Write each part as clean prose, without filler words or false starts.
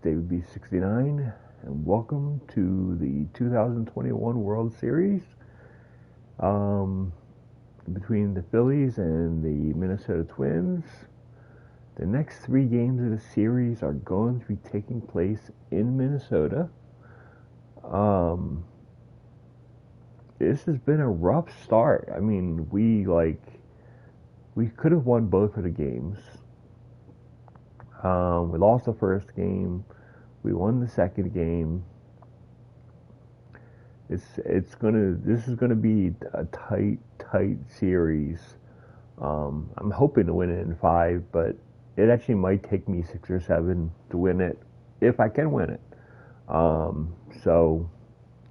David B69, and welcome to the 2021 World Series between the Phillies and the Minnesota Twins. The next 3 games of the series are going to be taking place in Minnesota. This has been a rough start. I mean, we could have won both of the games. We lost the first game. We won the second game. This is gonna be a tight series. I'm hoping to win it in 5, but it actually might take me 6 or 7 to win it, if I can win it. So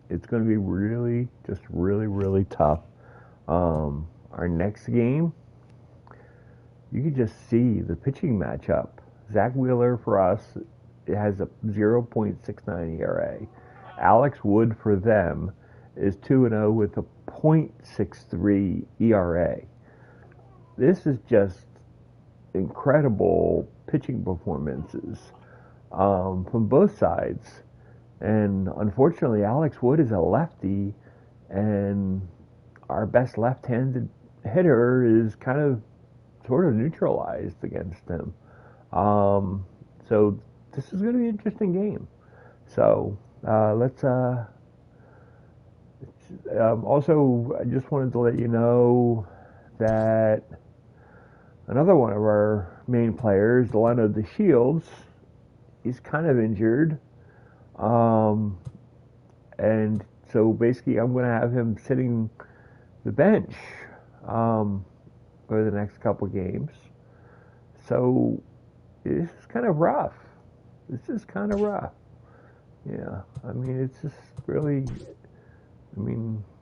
it's gonna be really tough. Our next game, you can just see the pitching matchup. Zach Wheeler for us, it has a 0.69 ERA. Alex Wood for them is 2-0 with a .63 ERA. This is just incredible pitching performances from both sides. And unfortunately, Alex Wood is a lefty, and our best left-handed hitter is kind of sort of neutralized against him. So this is going to be an interesting game. So let's also, I just wanted to let you know that another one of our main players, Delano DeShields, he's kind of injured. And so basically I'm going to have him sitting the bench for the next couple games. So this is kind of rough. Yeah, I mean, it's just really,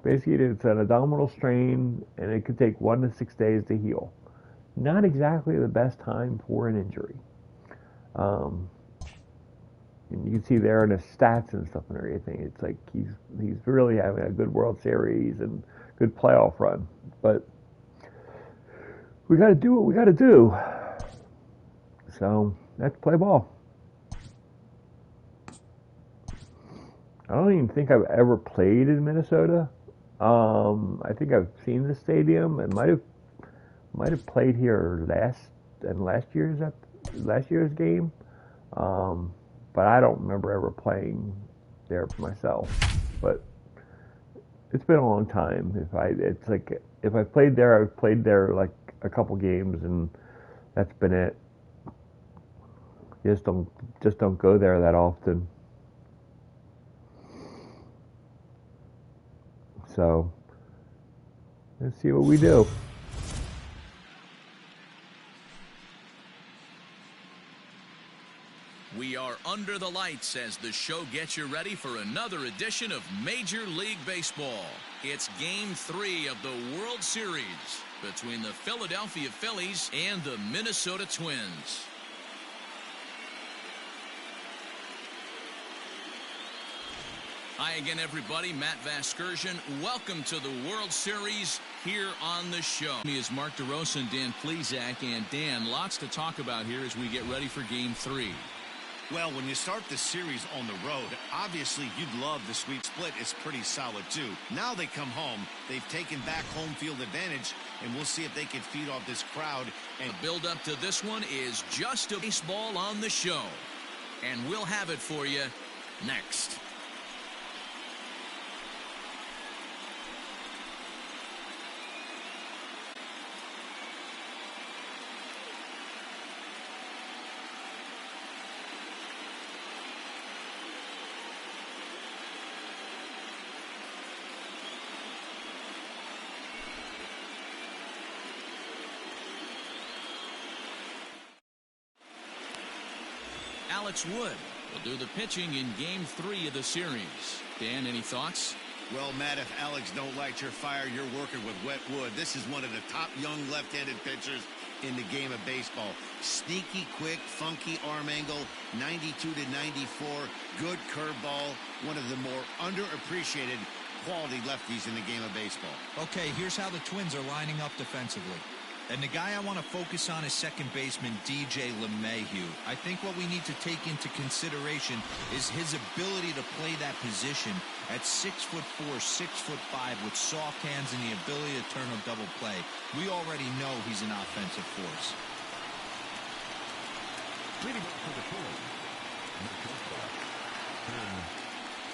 basically it's an abdominal strain, and it could take 1 to 6 days to heal. Not exactly the best time for an injury. And you can see there in his stats and stuff and everything, it's like he's really having a good World Series and good playoff run. But we got to do what we got to do. So let's play ball. I don't even think I've ever played in Minnesota. I think I've seen the stadium and might have played here last year's game. But I don't remember ever playing there for myself. But it's been a long time. If I played there, I've played there like a couple games, and that's been it. Just don't go there that often. So let's see what we do. We are under the lights as the show gets you ready for another edition of Major League Baseball. It's Game 3 of the World Series between the Philadelphia Phillies and the Minnesota Twins. Hi again, everybody. Matt Vasgersian. Welcome to the World Series here on the show. Me is Mark DeRosa and Dan Plesac. And Dan, lots to talk about here as we get ready for Game 3. Well, when you start the series on the road, obviously you'd love the sweep split. It's pretty solid, too. Now they come home. They've taken back home field advantage, and we'll see if they can feed off this crowd. And the build-up to this one is just a baseball on the show. And we'll have it for you next. Alex Wood will do the pitching in Game 3 of the series. Dan, any thoughts? Well, Matt, if Alex don't light your fire, you're working with wet wood. This is one of the top young left-handed pitchers in the game of baseball. Sneaky, quick, funky arm angle, 92 to 94, good curveball, one of the more underappreciated quality lefties in the game of baseball. Okay, here's how the Twins are lining up defensively. And the guy I want to focus on is second baseman DJ LeMahieu. I think what we need to take into consideration is his ability to play that position at 6'4", 6'5", with soft hands and the ability to turn a double play. We already know he's an offensive force. Leading up to the fourth,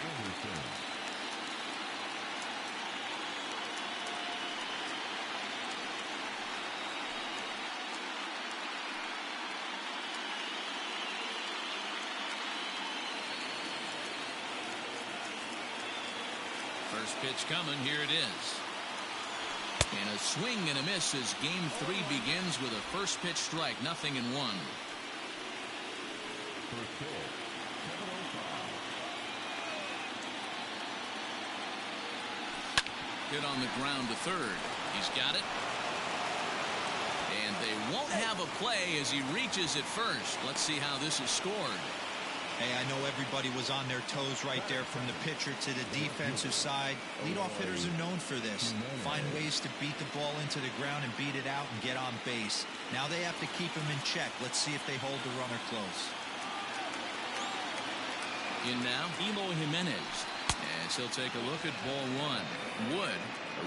Anderson. First pitch coming. Here it is. And a swing and a miss as game 3 begins with a first pitch strike. 0-1. First pitch. Hit on the ground to third. He's got it. And they won't have a play as he reaches at first. Let's see how this is scored. Hey, I know everybody was on their toes right there from the pitcher to the defensive side. Leadoff hitters are known for this. Find ways to beat the ball into the ground and beat it out and get on base. Now they have to keep him in check. Let's see if they hold the runner close. In now, Elo Jimenez. As he'll take a look at ball 1. Wood,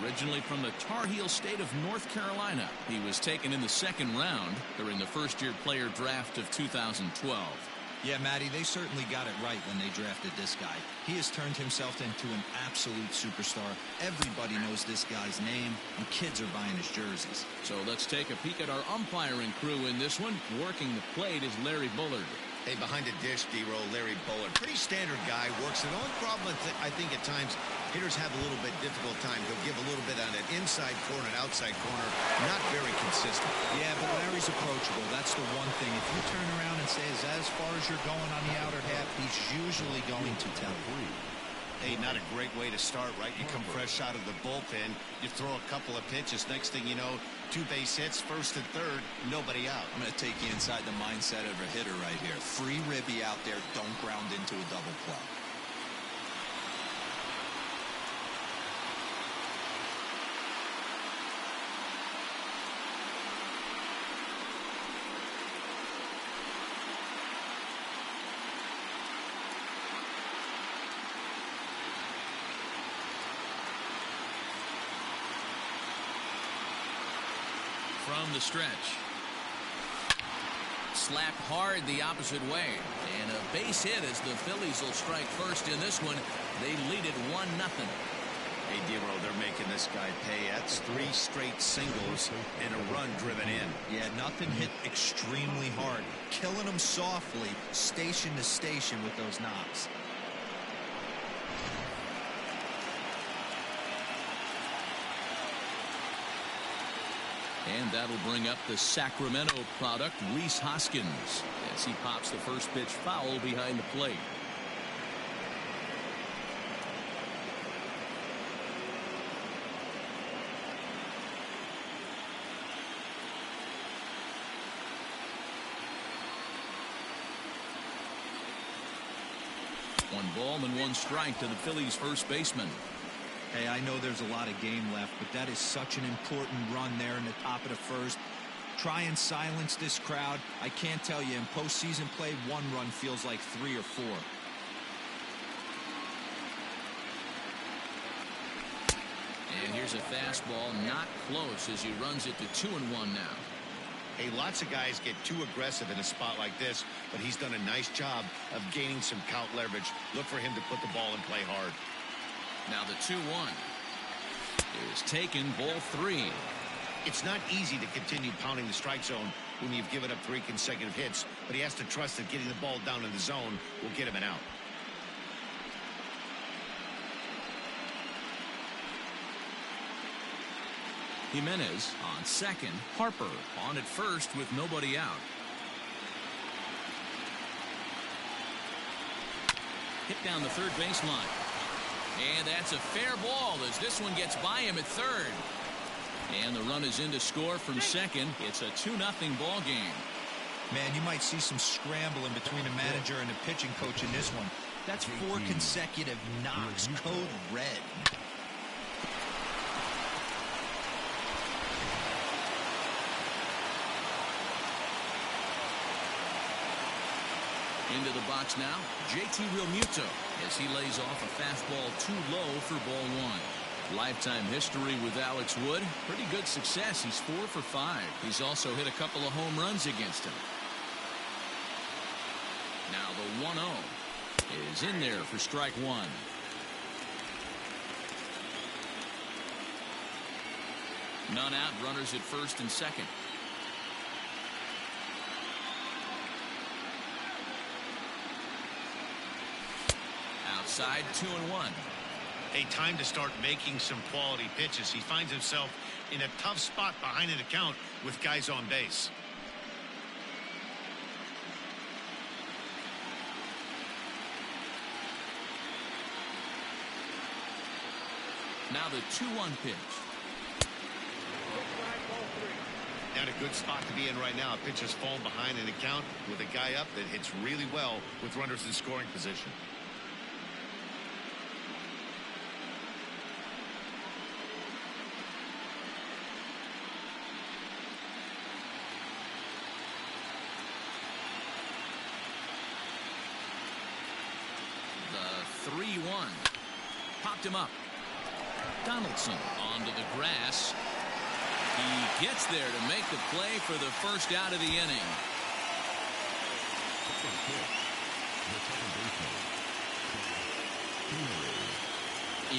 originally from the Tar Heel state of North Carolina. He was taken in the second round during the first-year player draft of 2012. Yeah, Matty, they certainly got it right when they drafted this guy. He has turned himself into an absolute superstar. Everybody knows this guy's name, and kids are buying his jerseys. So let's take a peek at our umpiring crew in this one. Working the plate is Larry Bullard. Hey, behind the dish, D-Roll, Larry Bullard. Pretty standard guy, works it. The only problem, I think, at times, hitters have a little bit difficult time. He'll give a little bit on an inside corner, an outside corner. Not very consistent. Yeah, but Larry's approachable. That's the one thing. If you turn around and say, as far as you're going on the outer half, he's usually going to tell. Hey, not a great way to start, right? You come fresh out of the bullpen, you throw a couple of pitches, next thing you know, 2 base hits, first and third, nobody out. I'm going to take you inside the mindset of a hitter right here. Free ribby out there, don't ground into a double play. From the stretch. Slapped hard the opposite way. And a base hit as the Phillies will strike first in this one. They lead it 1-0. Hey, D-Roll, they're making this guy pay. That's 3 straight singles and a run driven in. Yeah, nothing hit extremely hard. Killing them softly, station to station with those knocks. And that'll bring up the Sacramento product, Rhys Hoskins, as he pops the first pitch foul behind the plate. One ball and 1 strike to the Phillies' first baseman. Hey, I know there's a lot of game left, but that is such an important run there in the top of the first. Try and silence this crowd. I can't tell you, in postseason play, 1 run feels like 3 or 4. And here's a fastball not close as he runs it to 2-1 now. Hey, lots of guys get too aggressive in a spot like this, but he's done a nice job of gaining some count leverage. Look for him to put the ball in play hard. Now the 2-1 is taken, ball 3. It's not easy to continue pounding the strike zone when you've given up 3 consecutive hits, but he has to trust that getting the ball down in the zone will get him an out. Jimenez on second, Harper on at first with nobody out. Hit down the third baseline. And that's a fair ball as this one gets by him at third. And the run is in to score from second. It's a 2-0 ball game. Man, you might see some scrambling between the manager and the pitching coach in this one. That's 4 consecutive knocks, code red. Into the box now, JT Realmuto, as he lays off a fastball too low for ball one. Lifetime history with Alex Wood. Pretty good success. He's 4 for 5. He's also hit a couple of home runs against him. Now the 1-0 is in there for strike one. None out, runners at first and second. Outside, 2-1. Hey, time to start making some quality pitches. He finds himself in a tough spot behind an account with guys on base. Now the 2-1 pitch. Not a good spot to be in right now. A pitch has fallen behind an account with a guy up that hits really well with runners in scoring position. The 3-1. Popped him up. Donaldson onto the grass. He gets there to make the play for the first out of the inning.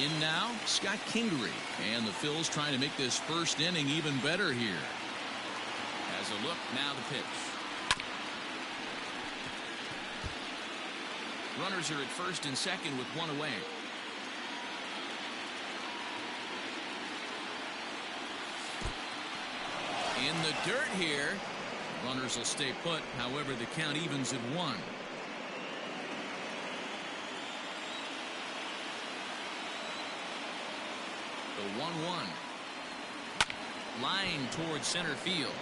In now, Scott Kingery. And the Phils trying to make this first inning even better here. As a look, now the pitch. Runners are at first and second with one away. In the dirt here. Runners will stay put. However, the count evens at 1. The 1-1. Line towards center field.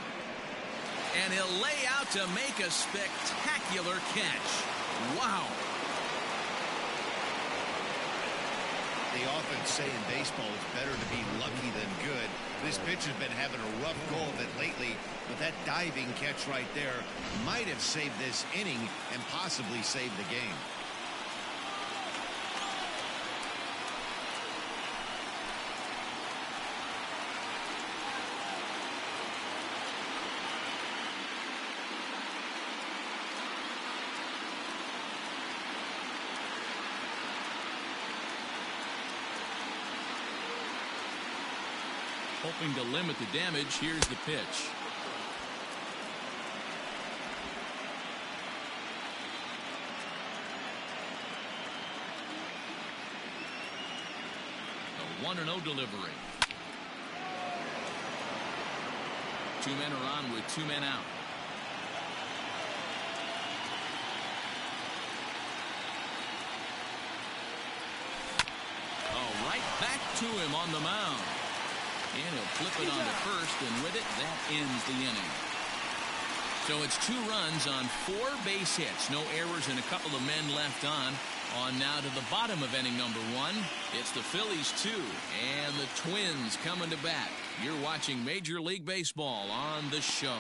And he'll lay out to make a spectacular catch. Wow. They often say in baseball it's better to be lucky than good. This pitcher's been having a rough go of it lately, but that diving catch right there might have saved this inning and possibly saved the game. Hoping to limit the damage. Here's the pitch. A 1-0 delivery. 2 men are on with 2 men out. Oh, right back to him on the mound. And he'll flip it on to first, and with it, that ends the inning. So it's 2 runs on 4 base hits. No errors and a couple of men left on. On now to the bottom of inning number 1. It's the Phillies 2 and the Twins coming to bat. You're watching Major League Baseball on the show.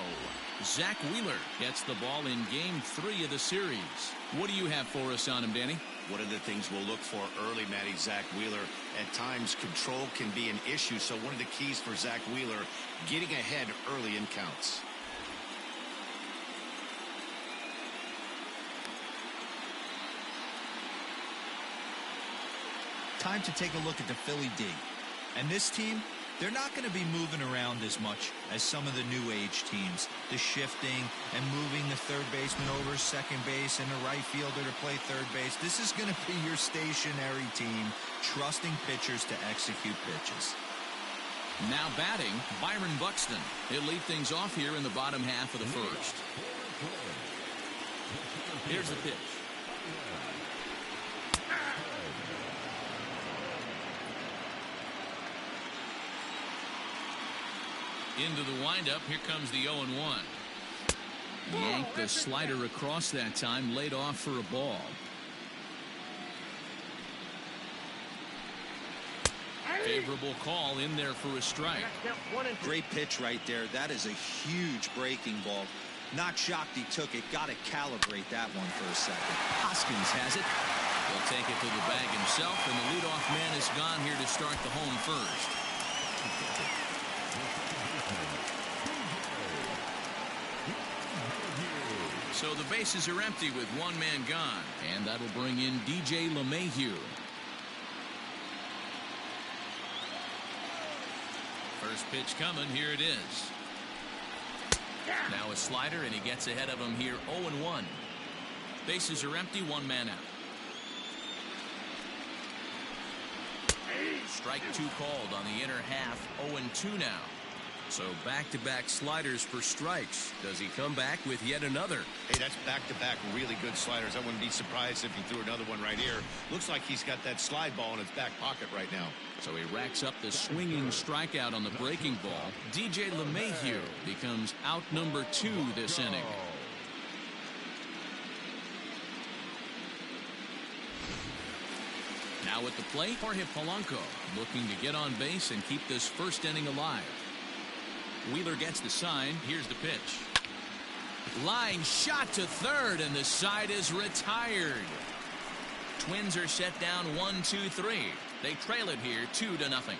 Zach Wheeler gets the ball in Game 3 of the series. What do you have for us on him, Danny? One of the things we'll look for early, Matty, Zach Wheeler, at times control can be an issue. So one of the keys for Zach Wheeler, getting ahead early in counts. Time to take a look at the Philly D. And this team, they're not going to be moving around as much as some of the new age teams. The shifting and moving the third baseman over second base and the right fielder to play third base. This is going to be your stationary team, trusting pitchers to execute pitches. Now batting, Byron Buxton. He'll lead things off here in the bottom half of the first. Here's the pitch. Into the windup. Here comes the 0-1. Yanked the slider across that time. Laid off for a ball. Favorable call in there for a strike. Great pitch right there. That is a huge breaking ball. Not shocked he took it. Got to calibrate that one for a second. Hoskins has it. He'll take it to the bag himself, and the leadoff man is gone here to start the home first. So the bases are empty with one man gone, and that'll bring in DJ LeMahieu. First pitch coming. Here it is. Now a slider, and he gets ahead of him here. 0-1. Bases are empty. One man out. Strike two called on the inner half. 0-2 now. So back-to-back sliders for strikes. Does he come back with yet another? Hey, that's back-to-back really good sliders. I wouldn't be surprised if he threw another one right here. Looks like he's got that slide ball in his back pocket right now. So he racks up the swinging strikeout on the breaking ball. DJ LeMahieu becomes out number 2 this inning. Now at the plate, Gregory Polanco looking to get on base and keep this first inning alive. Wheeler gets the sign. Here's the pitch. Line shot to third, and the side is retired. Twins are set down 1-2-3. They trail it here 2-0.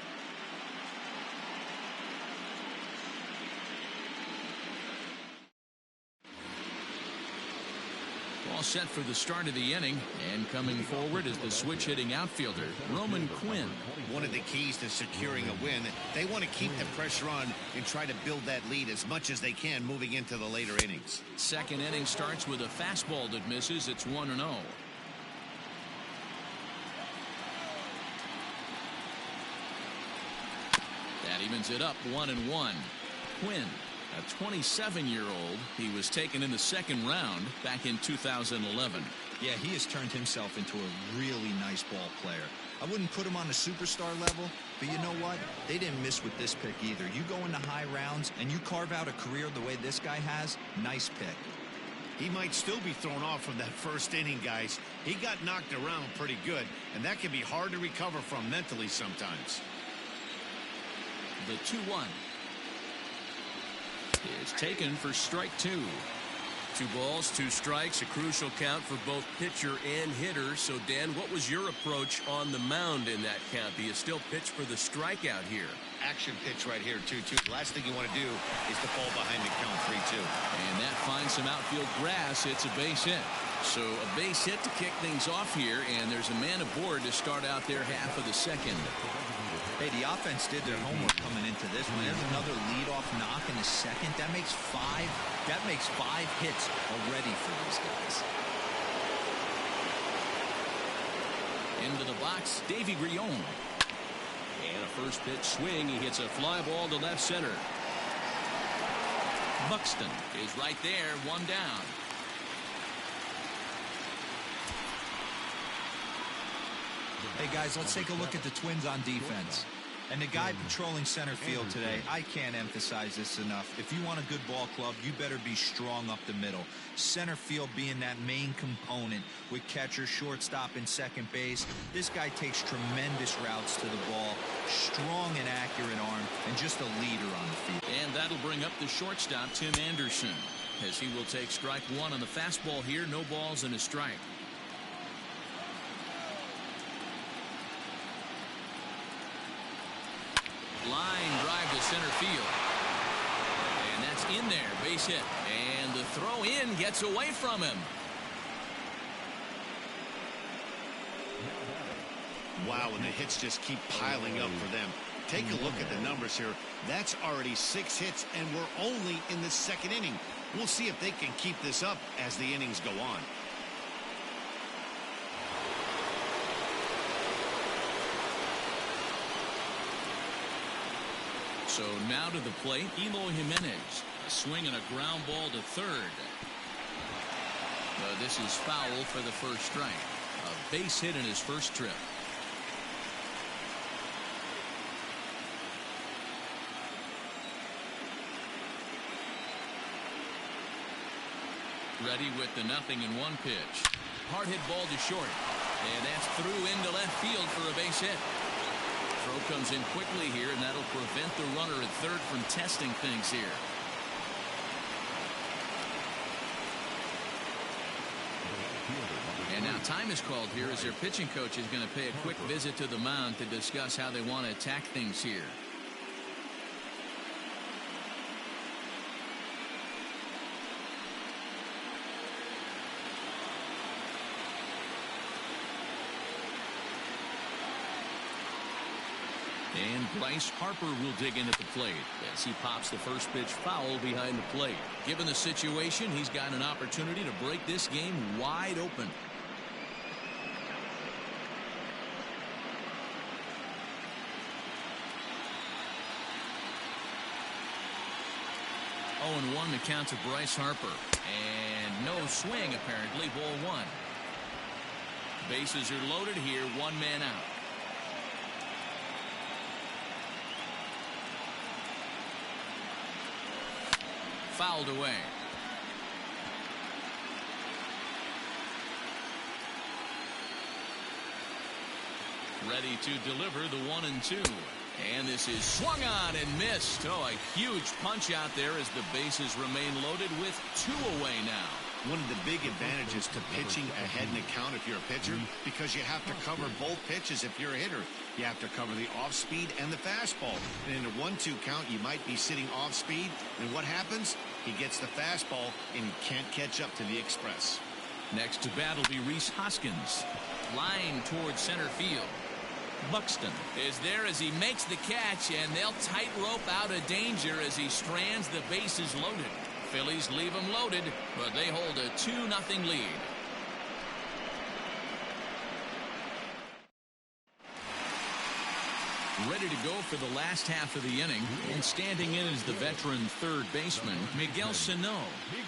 All set for the start of the inning, and coming forward is the switch-hitting outfielder, Roman Quinn. One of the keys to securing a win, they want to keep the pressure on and try to build that lead as much as they can moving into the later innings. Second inning starts with a fastball that misses. It's 1-0. That evens it up 1-1. Quinn, a 27-year-old. He was taken in the second round back in 2011. Yeah, he has turned himself into a really nice ball player. I wouldn't put him on a superstar level, but you know what? They didn't miss with this pick either. You go into high rounds and you carve out a career the way this guy has, nice pick. He might still be thrown off from that first inning, guys. He got knocked around pretty good, and that can be hard to recover from mentally sometimes. The 2-1 is taken for strike 2. 2 balls, 2 strikes, a crucial count for both pitcher and hitter. So, Dan, what was your approach on the mound in that count? Do you still pitch for the strikeout here? Action pitch right here, 2-2. The last thing you want to do is to fall behind the count 3-2. And that finds some outfield grass. It's a base hit. So a base hit to kick things off here, and there's a man aboard to start out their half of the second. Hey, the offense did their homework coming into this one. There's another leadoff knock in the second. That makes 5 hits already for these guys. Into the box, Davy Grion. And a first pitch swing. He hits a fly ball to left center. Buxton is right there, 1 down. Hey, guys, let's take a look at the Twins on defense. And the guy patrolling center field today, I can't emphasize this enough. If you want a good ball club, you better be strong up the middle. Center field being that main component with catcher, shortstop, and second base. This guy takes tremendous routes to the ball, strong and accurate arm, and just a leader on the field. And that'll bring up the shortstop, Tim Anderson, as he will take strike 1 on the fastball here. No balls and a strike. Line drive to center field. And that's in there. Base hit. And the throw in gets away from him. Wow, and the hits just keep piling up for them. Take a look at the numbers here. That's already 6 hits, and we're only in the second inning. We'll see if they can keep this up as the innings go on. So now to the plate, Eloy Jimenez. A swing and a ground ball to third. This is foul for the first strike. A base hit in his first trip. Ready with the 0-1 pitch. Hard hit ball to short. And that's through into left field for a base hit. Throw comes in quickly here, and that'll prevent the runner at third from testing things here. Time is called here as their pitching coach is going to pay a quick visit to the mound to discuss how they want to attack things here. And Bryce Harper will dig in at the plate as he pops the first pitch foul behind the plate. Given the situation, he's got an opportunity to break this game wide open. Oh, 1 the count to Bryce Harper. And no swing, apparently. Ball 1. Bases are loaded here. 1 man out. Fouled away. Ready to deliver the 1-2. And this is swung on and missed. Oh, a huge punch out there as the bases remain loaded with 2 away now. One of the big advantages to pitching ahead in the count if you're a pitcher, because you have to cover both pitches if you're a hitter. You have to cover the off speed and the fastball. And in a 1-2 count, you might be sitting off speed. And what happens? He gets the fastball and he can't catch up to the express. Next to bat will be Rhys Hoskins. Line towards center field. Buxton is there as he makes the catch, and they'll tightrope out of danger as he strands the bases loaded. Phillies leave him loaded, but they hold a 2-0 lead. Ready to go for the last half of the inning, and standing in is the veteran third baseman, Miguel Sano.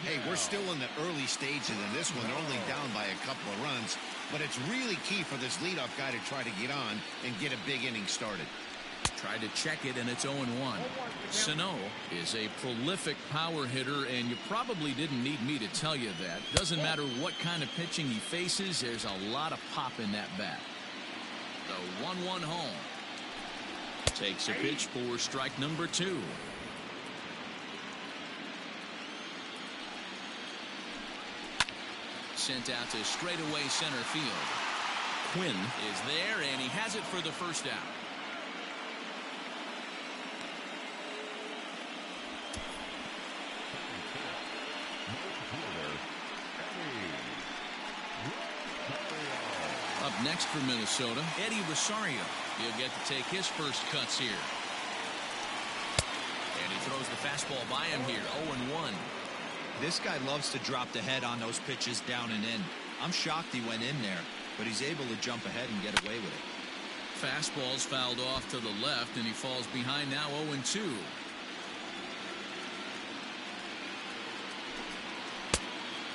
Hey, we're still in the early stages of this one. They're only down by a couple of runs, but it's really key for this leadoff guy to try to get on and get a big inning started. Tried to check it, and it's 0-1. Sano is a prolific power hitter, and you probably didn't need me to tell you that. Doesn't matter what kind of pitching he faces, there's a lot of pop in that bat. The 1-1 home. Takes a pitch for strike number 2. Sent out to straightaway center field. Quinn is there, and he has it for the first out. Up next for Minnesota, Eddie Rosario. He'll get to take his first cuts here. And he throws the fastball by him here, 0-1. This guy loves to drop the head on those pitches down and in. I'm shocked he went in there, but he's able to jump ahead and get away with it. Fastball's fouled off to the left, and he falls behind now, 0-2.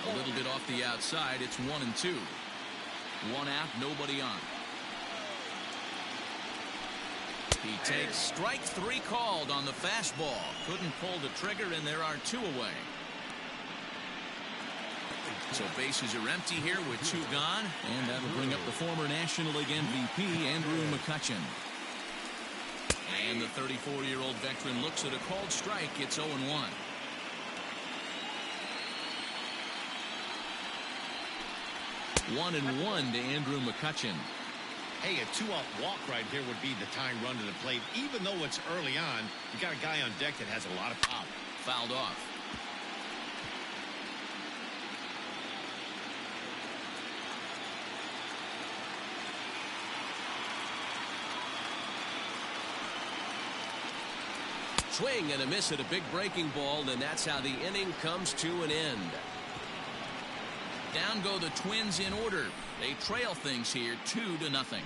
A little bit off the outside, it's 1-2. 1 out, nobody on. He takes strike 3 called on the fastball. Couldn't pull the trigger, and there are 2 away. So bases are empty here with 2 gone, and that'll bring up the former National League MVP, Andrew Mccutchen. And the 34-year-old veteran looks at a called strike. It's 0-1. 1-1 to Andrew Mccutchen. Hey, a 2-out walk right here would be the tying run to the plate. Even though it's early on, you got a guy on deck that has a lot of pop. Fouled off. Swing and a miss at a big breaking ball, and that's how the inning comes to an end. Down go the Twins in order. They trail things here 2-0.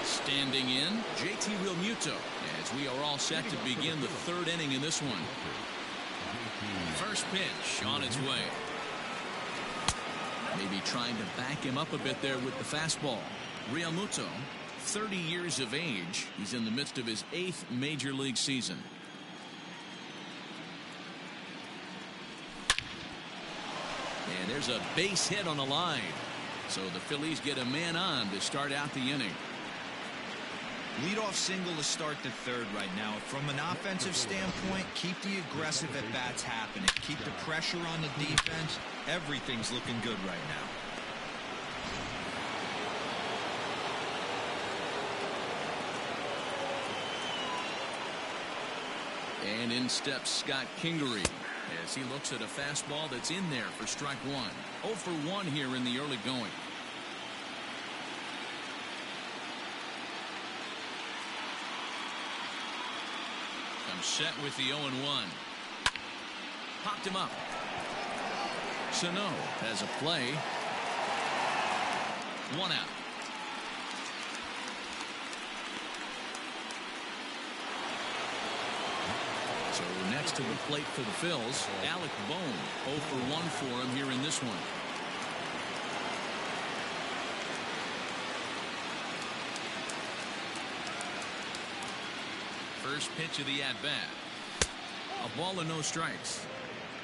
Standing in, JT Realmuto, as we are all set to begin the 3rd inning in this one. First pitch on its way. Maybe trying to back him up a bit there with the fastball. Realmuto, 30 years of age. He's in the midst of his 8th major league season. And there's a base hit on the line. So the Phillies get a man on to start out the inning. Leadoff single to start the third right now. From an offensive standpoint, keep the aggressive at-bats happening. Keep the pressure on the defense. Everything's looking good right now. And in steps Scott Kingery as he looks at a fastball that's in there for strike one. 0 for 1 here in the early going. Comes set with the 0-1. Popped him up. Sano has a play. 1 out. So next to the plate for the Phils, Alec Bohm. 0 for 1 for him here in this one. First pitch of the at-bat. A ball and no strikes.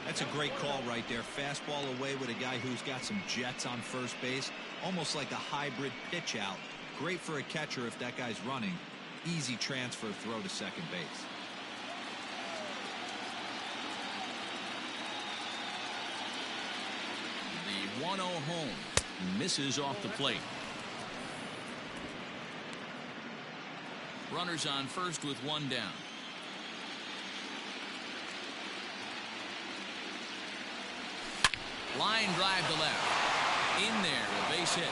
That's a great call right there. Fastball away with a guy who's got some jets on first base. Almost like a hybrid pitch out. Great for a catcher if that guy's running. Easy transfer throw to second base. The 1-0 home. Misses off the plate. Runners on first with 1 down. Line drive to left. In there, a base hit.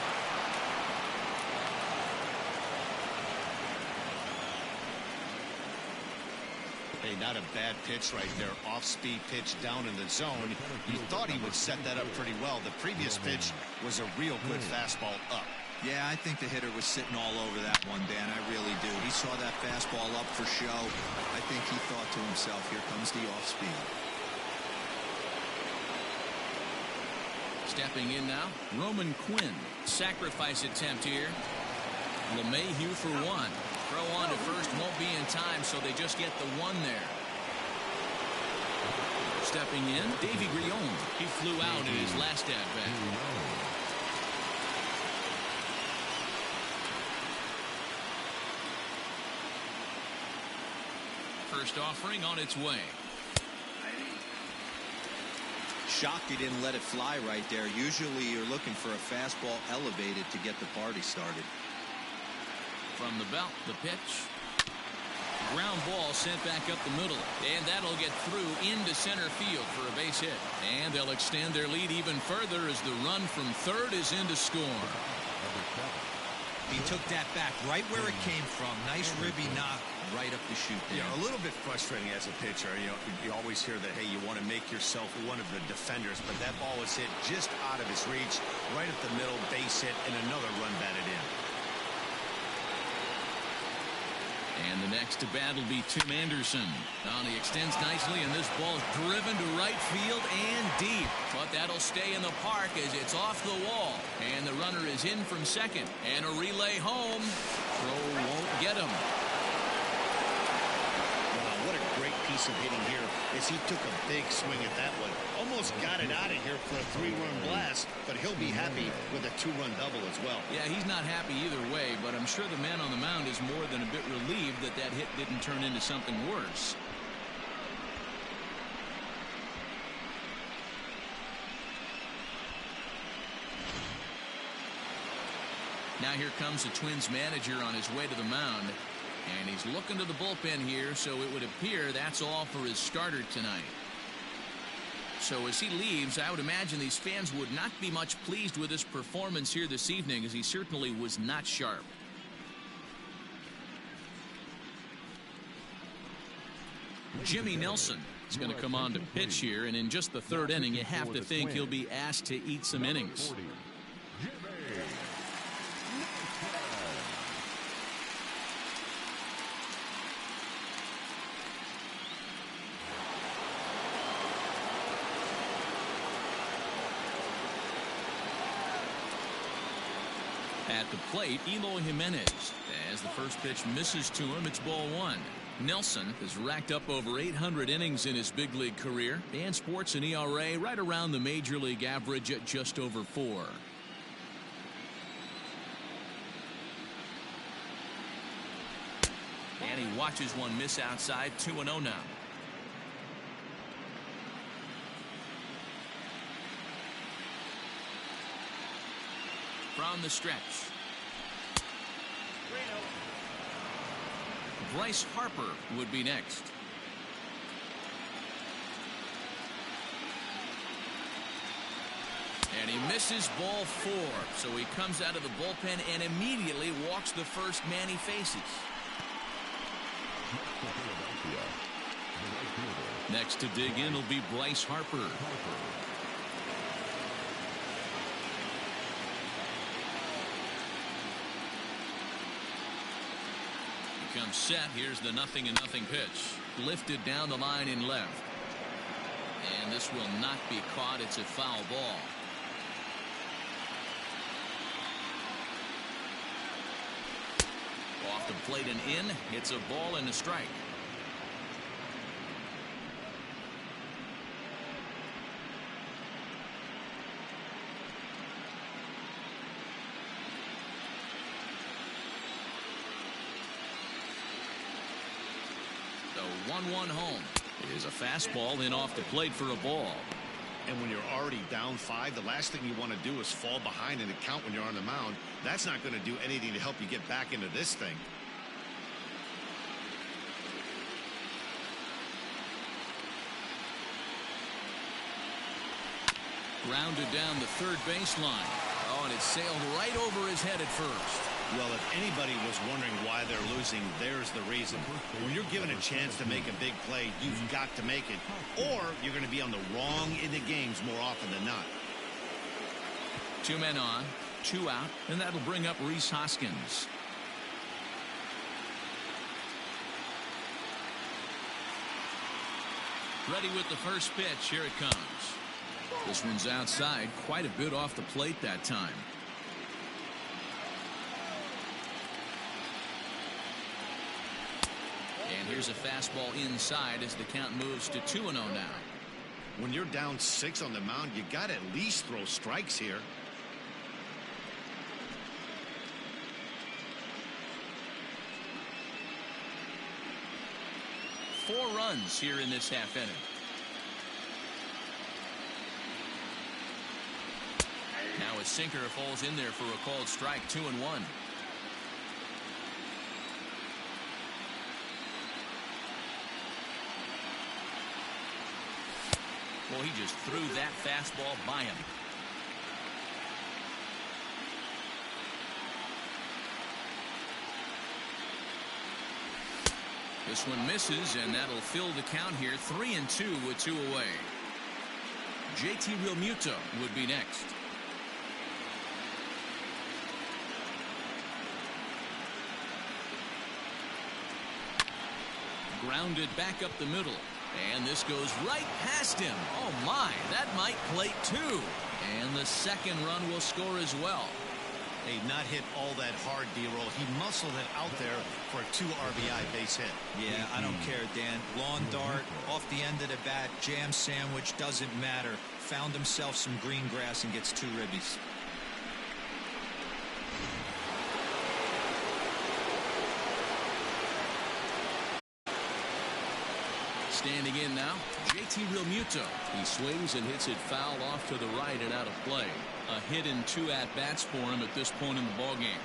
Hey, not a bad pitch right there. Off-speed pitch down in the zone. You thought he would set that up pretty well. The previous pitch was a real good fastball up. Yeah, I think the hitter was sitting all over that one, Dan. I really do. He saw that fastball up for show. I think he thought to himself, here comes the off-speed. Stepping in now, Roman Quinn. Sacrifice attempt here. LeMahieu for 1. Throw on to first won't be in time, so they just get the 1 there. Stepping in, Davy Grion. He flew out in his last at-bat. First offering on its way. Shocked he didn't let it fly right there. Usually you're looking for a fastball elevated to get the party started. From the belt, the pitch. Ground ball sent back up the middle. And that'll get through into center field for a base hit. And they'll extend their lead even further as the run from third is in to score. He took that back right where it came from. Nice ribby knock right up the chute there. Yeah, a little bit frustrating as a pitcher. You always hear that, hey, you want to make yourself one of the defenders, but that ball was hit just out of his reach, right up the middle, base hit, and another run batted in. And the next to bat will be Tim Anderson. He extends nicely, and this ball's driven to right field and deep. But that'll stay in the park as it's off the wall. And the runner is in from second. And a relay home. Throw won't get him. Wow, what a great piece of hitting here as he took a big swing at that one. Almost got it out of here for a 3-run blast, but he'll be happy with a 2-run double as well. Yeah, he's not happy either way, but I'm sure the man on the mound is more than a bit relieved that that hit didn't turn into something worse. Now here comes the Twins manager on his way to the mound, and he's looking to the bullpen here, so it would appear that's all for his starter tonight. So as he leaves, I would imagine these fans would not be much pleased with his performance here this evening, as he certainly was not sharp. Jimmy Nelson is going to come on to pitch here, and in just the third inning, you have to think he'll be asked to eat some innings. At the plate, Eloy Jimenez. As the first pitch misses to him, it's ball 1. Nelson has racked up over 800 innings in his big league career and sports an ERA right around the major league average at just over 4. And he watches one miss outside. 2-0 now. From the stretch. Bryce Harper would be next. And he misses ball 4. So he comes out of the bullpen and immediately walks the first man he faces. Next to dig in will be Bryce Harper. He comes set. Here's the 0-0 pitch. Lifted down the line in left. And this will not be caught. It's a foul ball. Off the plate and in. It's a ball and a strike. The 1-1 home is a fastball in off the plate for a ball. And when you're already down 5, the last thing you want to do is fall behind in the count when you're on the mound. That's not going to do anything to help you get back into this thing. Grounded down the third baseline. Oh, and it sailed right over his head at first. Well, if anybody was wondering why they're losing, there's the reason. When you're given a chance to make a big play, you've got to make it, or you're going to be on the wrong end of games more often than not. 2 men on, 2 out, and that'll bring up Rhys Hoskins. Ready with the first pitch. Here it comes. This one's outside, quite a bit off the plate that time. And here's a fastball inside as the count moves to 2-0 now. When you're down 6 on the mound, you got to at least throw strikes here. Four runs here in this half inning. Now a sinker falls in there for a called strike. 2-1. Well, he just threw that fastball by him. This one misses, and that'll fill the count here. 3-2 with 2 away. JT Realmuto would be next. Grounded back up the middle. And this goes right past him. Oh, my. That might plate 2. And the second run will score as well. They've not hit all that hard, D-roll. He muscled it out there for a 2 RBI base hit. Yeah, I don't care, Dan. Lawn dart, off the end of the bat, jam sandwich, doesn't matter. Found himself some green grass and gets 2 ribbies. Standing in now, JT Realmuto. He swings and hits it foul off to the right and out of play. A hit in 2 at-bats for him at this point in the ballgame.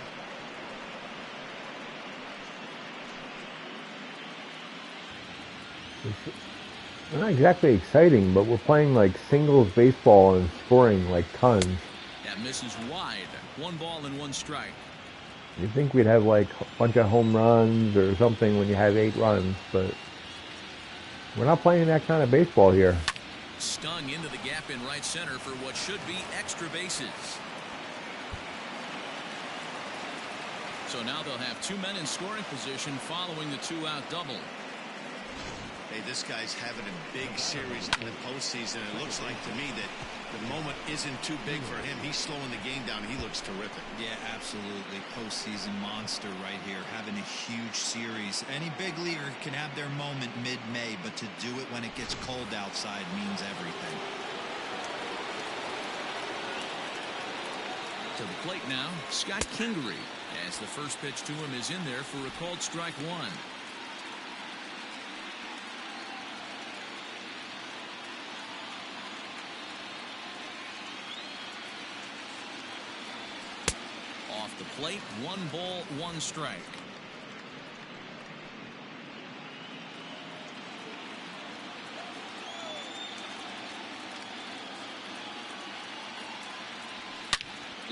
They're not exactly exciting, but we're playing like singles baseball and scoring like tons. That misses wide. 1 ball and 1 strike. You'd think we'd have like a bunch of home runs or something when you have 8 runs, but we're not playing that kind of baseball here. Stung into the gap in right center for what should be extra bases. So now they'll have 2 men in scoring position following the 2-out double. Hey, this guy's having a big series in the postseason. It looks like to me that the moment isn't too big for him. He's slowing the game down. He looks terrific. Yeah, absolutely. Postseason monster right here, having a huge series. Any big leaguer can have their moment mid-May, but to do it when it gets cold outside means everything. To the plate now, Scott Kingery, as the first pitch to him is in there for a called strike 1. the plate. 1 ball, 1 strike.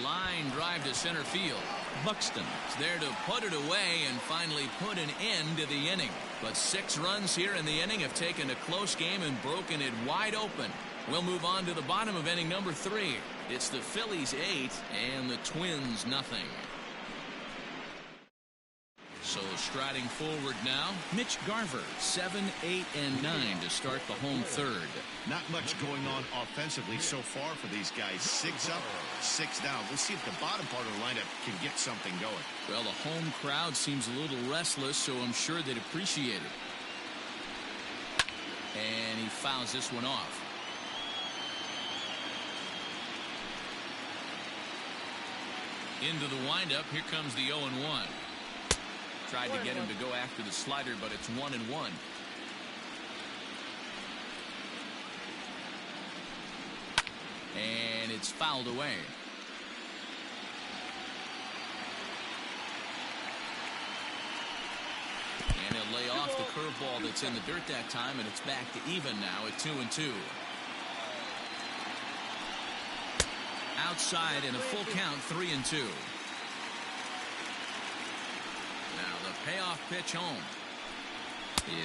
Line drive to center field. Buxton is there to put it away and finally put an end to the inning. But 6 runs here in the inning have taken a close game and broken it wide open. We'll move on to the bottom of inning number 3. It's the Phillies 8 and the Twins nothing. So striding forward now, Mitch Garver, 7, 8, and 9 to start the home third. Not much going on offensively so far for these guys. 6 up, 6 down. We'll see if the bottom part of the lineup can get something going. Well, the home crowd seems a little restless, so I'm sure they'd appreciate it. And he fouls this one off. Into the windup, here comes the 0-1. Tried to get him to go after the slider, but it's 1-1. And it's fouled away. And he'll lay off the curveball that's in the dirt that time, and it's back to even now at 2-2. Outside in a full count, 3-2. Now the payoff pitch home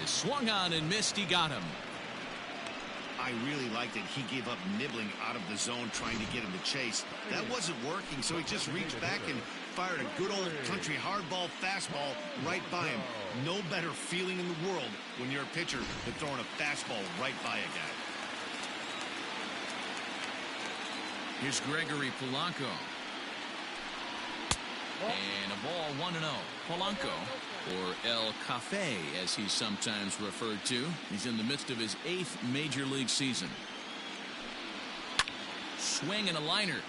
is swung on and missed. He got him. I really liked it. He gave up nibbling out of the zone trying to get him to chase. That wasn't working, so he just reached back and fired a good old country hardball fastball right by him. No better feeling in the world when you're a pitcher than throwing a fastball right by a guy. Here's Gregory Polanco. And a ball 1-0. Polanco, or El Cafe as he's sometimes referred to. He's in the midst of his 8th major league season. Swing and a liner,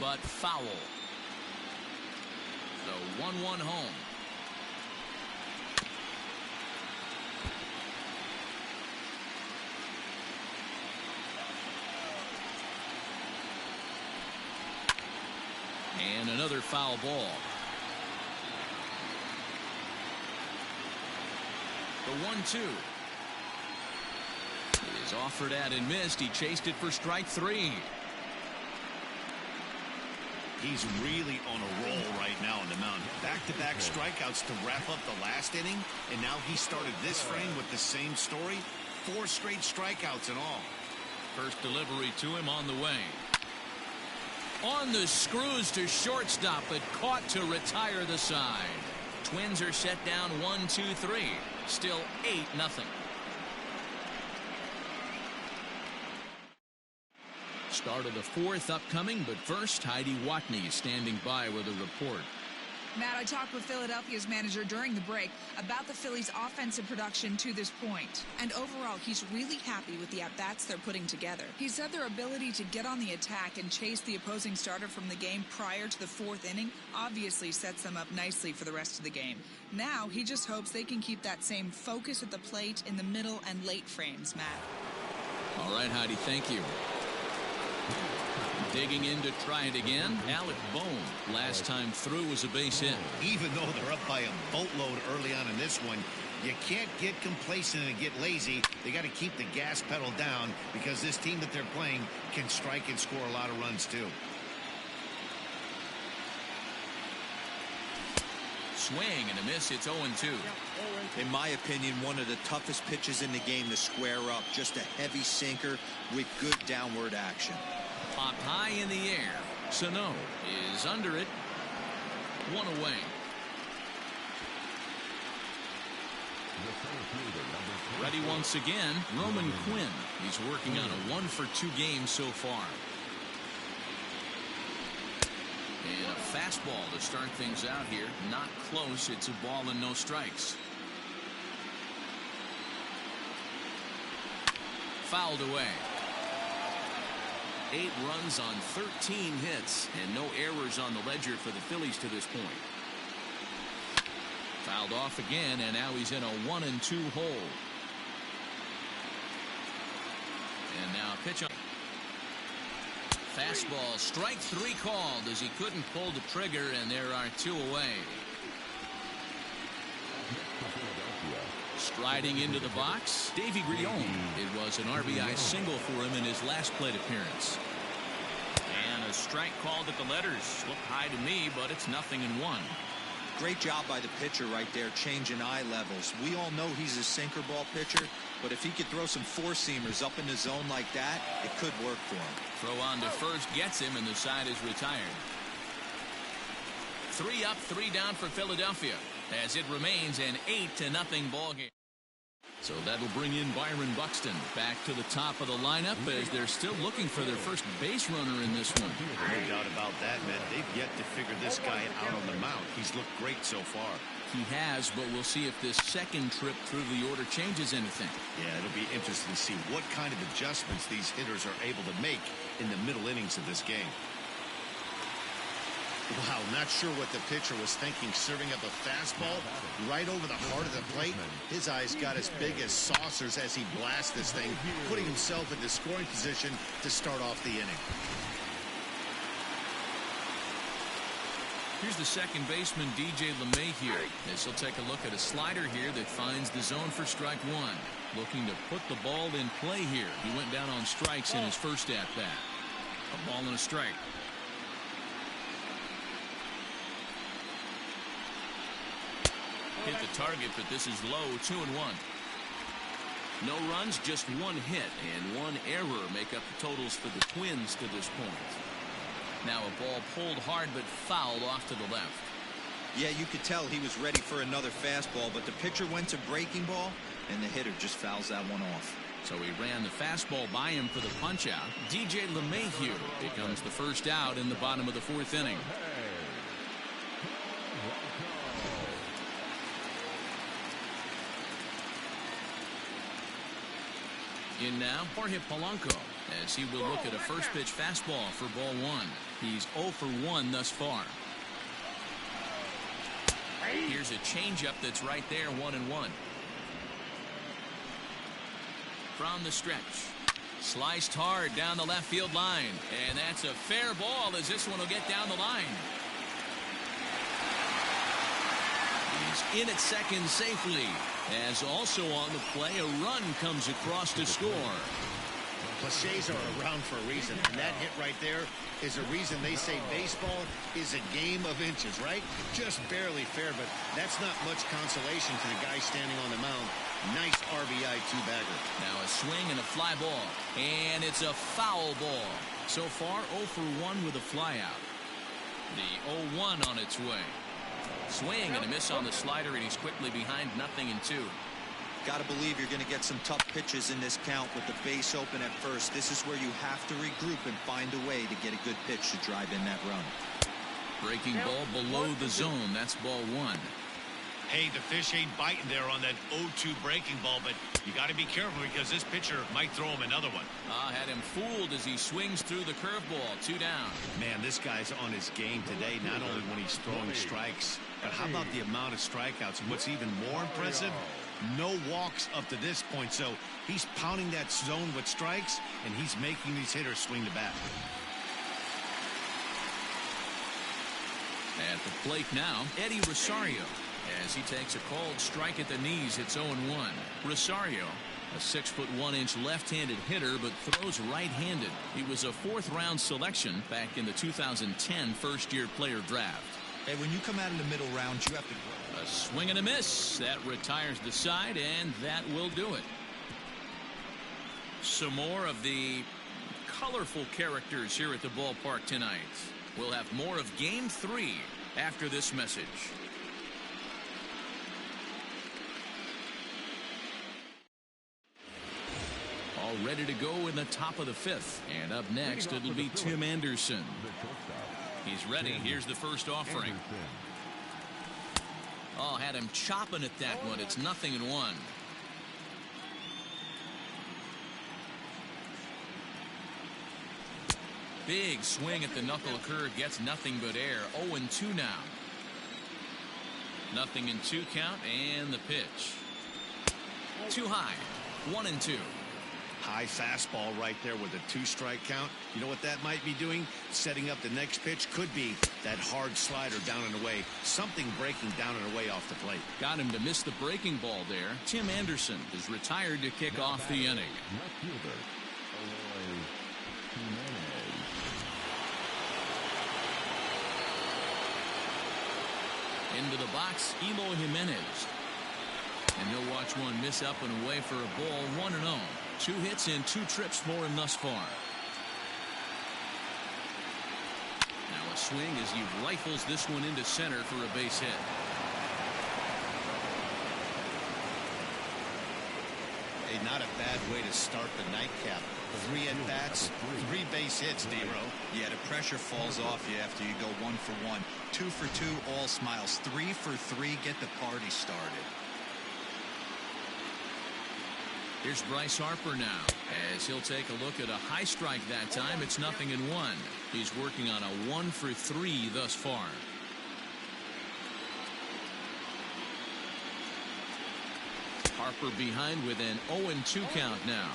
but foul. So 1-1 home. And another foul ball. The 1-2 is offered at and missed. He chased it for strike 3. He's really on a roll right now on the mound. Back-to-back strikeouts to wrap up the last inning, and now he started this frame with the same story. 4 straight strikeouts in all. First delivery to him on the way. On the screws to shortstop, but caught to retire the side. Twins are set down 1-2-3. Still 8-0. Start of the 4th upcoming, but first, Heidi Watney is standing by with a report. Matt, I talked with Philadelphia's manager during the break about the Phillies' offensive production to this point. And overall, he's really happy with the at-bats they're putting together. He said their ability to get on the attack and chase the opposing starter from the game prior to the 4th inning obviously sets them up nicely for the rest of the game. Now, he just hopes they can keep that same focus at the plate in the middle and late frames, Matt. All right, Heidi, thank you. Digging in to try it again, Alec Bohm. Last time through was a base hit. Even though they're up by a boatload early on in this one, you can't get complacent and get lazy. They got to keep the gas pedal down because this team that they're playing can strike and score a lot of runs too. Swing and a miss. It's 0-2. In my opinion, one of the toughest pitches in the game to square up. Just a heavy sinker with good downward action. Popped high in the air. Sano is under it. 1 away. Ready once again, Roman Quinn. He's working on a 1-for-2 game so far. And a fastball to start things out here. Not close. It's a ball and no strikes. Fouled away. 8 runs on 13 hits and no errors on the ledger for the Phillies to this point. Fouled off again, and now he's in a 1-2 hole. And now pitch on. Fastball, strike 3 called as he couldn't pull the trigger, and there are 2 away. Striding into the box, Davy Grion. It was an RBI single for him in his last plate appearance. And a strike called at the letters. Looked high to me, but it's 0-1. Great job by the pitcher right there, changing eye levels. We all know he's a sinker ball pitcher, but if he could throw some four-seamers up in the zone like that, it could work for him. Throw on to first gets him, and the side is retired. 3 up, 3 down for Philadelphia, as it remains an 8-0 ball game. So that'll bring in Byron Buxton back to the top of the lineup as they're still looking for their first base runner in this one. No doubt about that, man. They've yet to figure this guy out on the mound. He's looked great so far. He has, but we'll see if this second trip through the order changes anything. Yeah, it'll be interesting to see what kind of adjustments these hitters are able to make in the middle innings of this game. Wow, not sure what the pitcher was thinking, serving up a fastball right over the heart of the plate. His eyes got as big as saucers as he blasts this thing, putting himself into scoring position to start off the inning. Here's the second baseman, DJ LeMahieu, as he'll take a look at a slider here that finds the zone for strike 1. Looking to put the ball in play here. He went down on strikes in his first at-bat. A ball and a strike. Hit the target, but this is low, 2-1. No runs, just 1 hit, and 1 error make up the totals for the Twins to this point. Now a ball pulled hard but fouled off to the left. Yeah, you could tell he was ready for another fastball, but the pitcher went to breaking ball, and the hitter just fouls that one off. So he ran the fastball by him for the punch-out. DJ LeMahieu becomes the first out in the bottom of the 4th inning. In now, Gregory Polanco, as he will look at a first pitch fastball for ball 1. He's 0 for 1 thus far. Here's a changeup that's right there, 1-1. From the stretch. Sliced hard down the left field line. And that's a fair ball as this one will get down the line. He's in at second safely. As also on the play, a run comes across to score. Cliches are around for a reason, and that hit right there is a reason they say baseball is a game of inches, right? Just barely fair, but that's not much consolation to the guy standing on the mound. Nice RBI 2-bagger. Now a swing and a fly ball, and it's a foul ball. So far, 0 for 1 with a flyout. The 0-1 on its way. Swing and a miss on the slider, and he's quickly behind 0-2. Got to believe you're going to get some tough pitches in this count with the base open at first. This is where you have to regroup and find a way to get a good pitch to drive in that run. Breaking ball below the zone. That's ball 1. Hey, the fish ain't biting there on that 0-2 breaking ball, but you got to be careful because this pitcher might throw him another one. Had him fooled as he swings through the curveball. 2 down. Man, this guy's on his game today, not only when he's throwing strikes, but how about the amount of strikeouts? And what's even more impressive, no walks up to this point. So he's pounding that zone with strikes, and he's making these hitters swing the bat. At the plate now, Eddie Rosario, as he takes a called strike at the knees. It's 0-1. Rosario, a 6'1" left-handed hitter, but throws right-handed. He was a 4th-round selection back in the 2010 first-year player draft. Hey, when you come out in the middle rounds, you have to... A swing and a miss. That retires the side, and that will do it. Some more of the colorful characters here at the ballpark tonight. We'll have more of Game 3 after this message. All ready to go in the top of the 5th. And up next, it'll be Tim Anderson. He's ready. Here's the first offering. Oh, had him chopping at that one. It's 0-1. Big swing at the knuckle curve. Gets nothing but air. 0-2 now. 0-2 count, and the pitch. Too high. 1-2. High fastball right there with a 2-strike count. You know what that might be doing? Setting up the next pitch. Could be that hard slider down and away. Something breaking down and away off the plate. Got him to miss the breaking ball there. Tim Anderson is retired to kick off the inning. Left fielder, Eloy Jimenez. Into the box, Eloy Jimenez. And he'll watch one miss up and away for a ball. 1-0. 2 hits and 2 trips for him thus far. Now a swing as he rifles this one into center for a base hit. Hey, not a bad way to start the nightcap. 3 at-bats, 3 base hits, D-Row. Yeah, the pressure falls off you after you go 1 for 1. 2 for 2, all smiles. 3 for 3, get the party started. Here's Bryce Harper now, as he'll take a look at a high strike that time. It's 0-1. He's working on a 1 for 3 thus far. Harper behind with an 0-2 count now.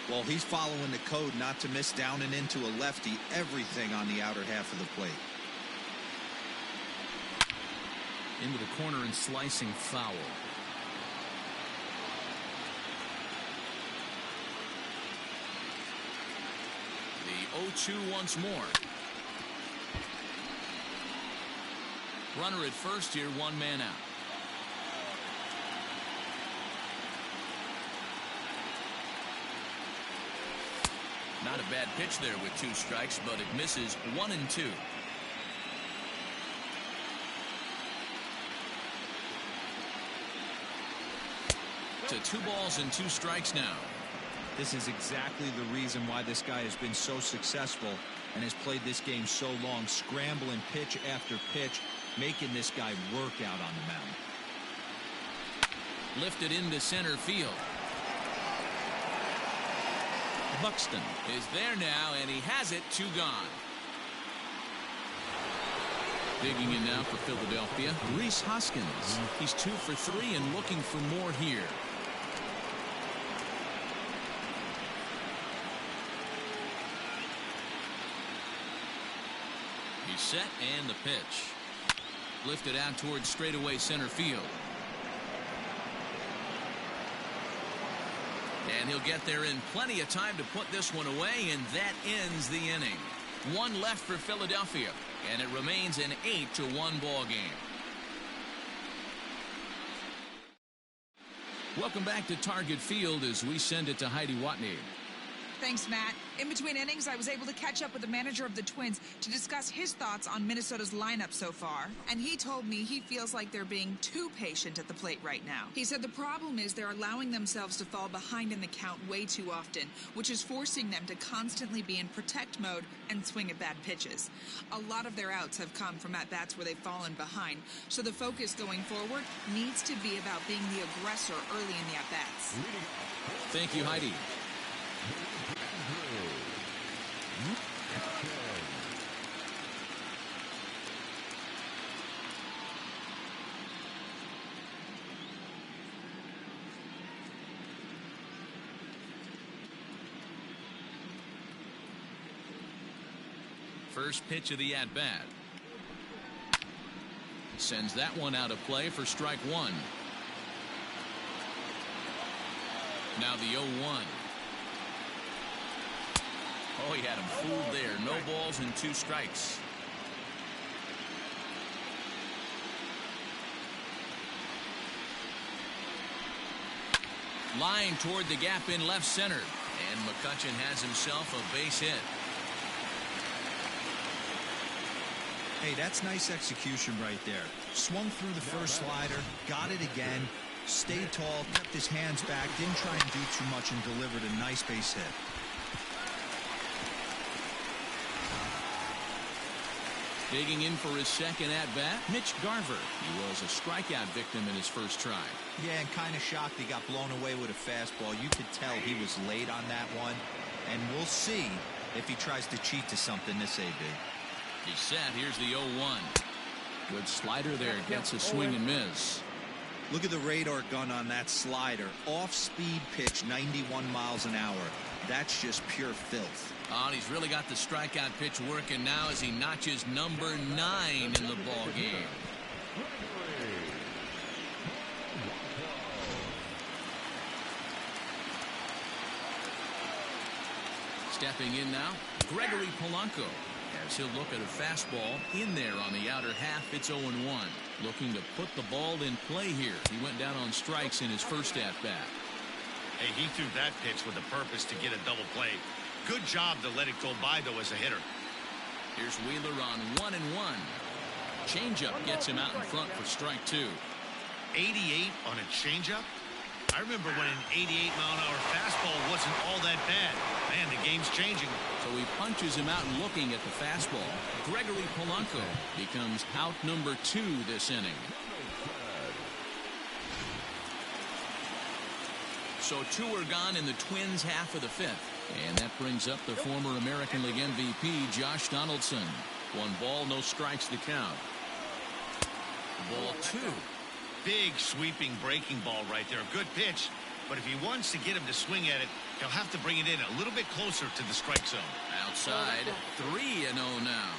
Well, he's following the code not to miss down and into a lefty. Everything on the outer half of the plate. Into the corner and slicing foul. The 0-2 once more. Runner at first here, 1 man out. Not a bad pitch there with 2 strikes, but it misses. 1-2. To 2 balls and 2 strikes now. This is exactly the reason why this guy has been so successful and has played this game so long, scrambling pitch after pitch, making this guy work out on the mound. Lifted into center field. Buxton is there now, and he has it. 2 gone. Digging in now for Philadelphia, Rhys Hoskins. He's 2 for 3 and looking for more here. He's set, and the pitch. Lifted out towards straightaway center field. And he'll get there in plenty of time to put this one away, and that ends the inning. 1 left for Philadelphia, and it remains an 8-1 ball game. Welcome back to Target Field as we send it to Heidi Watney. Thanks, Matt. In between innings, I was able to catch up with the manager of the Twins to discuss his thoughts on Minnesota's lineup so far. And he told me he feels like they're being too patient at the plate right now. He said the problem is they're allowing themselves to fall behind in the count way too often, which is forcing them to constantly be in protect mode and swing at bad pitches. A lot of their outs have come from at-bats where they've fallen behind, so the focus going forward needs to be about being the aggressor early in the at-bats. Thank you, Heidi. First pitch of the at-bat. Sends that one out of play for strike 1. Now the 0-1. Oh, he had him fooled there. No balls and 2 strikes. Line toward the gap in left center. And Mccutchen has himself a base hit. Hey, that's nice execution right there. Swung through the first slider, got it again, stayed tall, kept his hands back, didn't try and do too much, and delivered a nice base hit. Digging in for his second at-bat, Mitch Garver. He was a strikeout victim in his first try. Yeah, and kind of shocked he got blown away with a fastball. You could tell he was late on that one, and we'll see if he tries to cheat to something this AB. He's set. Here's the 0-1. Good slider there. Gets a swing and miss. Look at the radar gun on that slider. Off-speed pitch, 91 miles an hour. That's just pure filth. Oh, and he's really got the strikeout pitch working now as he notches number 9 in the ball game. Stepping in now, Gregory Polanco. As he'll look at a fastball in there on the outer half, it's 0-1. Looking to put the ball in play here. He went down on strikes in his first at-bat. Hey, he threw that pitch with a purpose to get a double play. Good job to let it go by, though, as a hitter. Here's Wheeler on 1-1. Changeup gets him out in front for strike 2. 88 on a changeup? I remember when an 88-mile-an-hour fastball wasn't all that bad. Man, the game's changing. So he punches him out and looking at the fastball. Gregory Polanco becomes out number 2 this inning. So 2 are gone in the Twins' half of the 5th. And that brings up the former American League MVP, Josh Donaldson. 1 ball, no strikes to count. Ball 2. Big sweeping breaking ball right there. Good pitch. But if he wants to get him to swing at it, he'll have to bring it in a little bit closer to the strike zone. Outside, 3-0 now.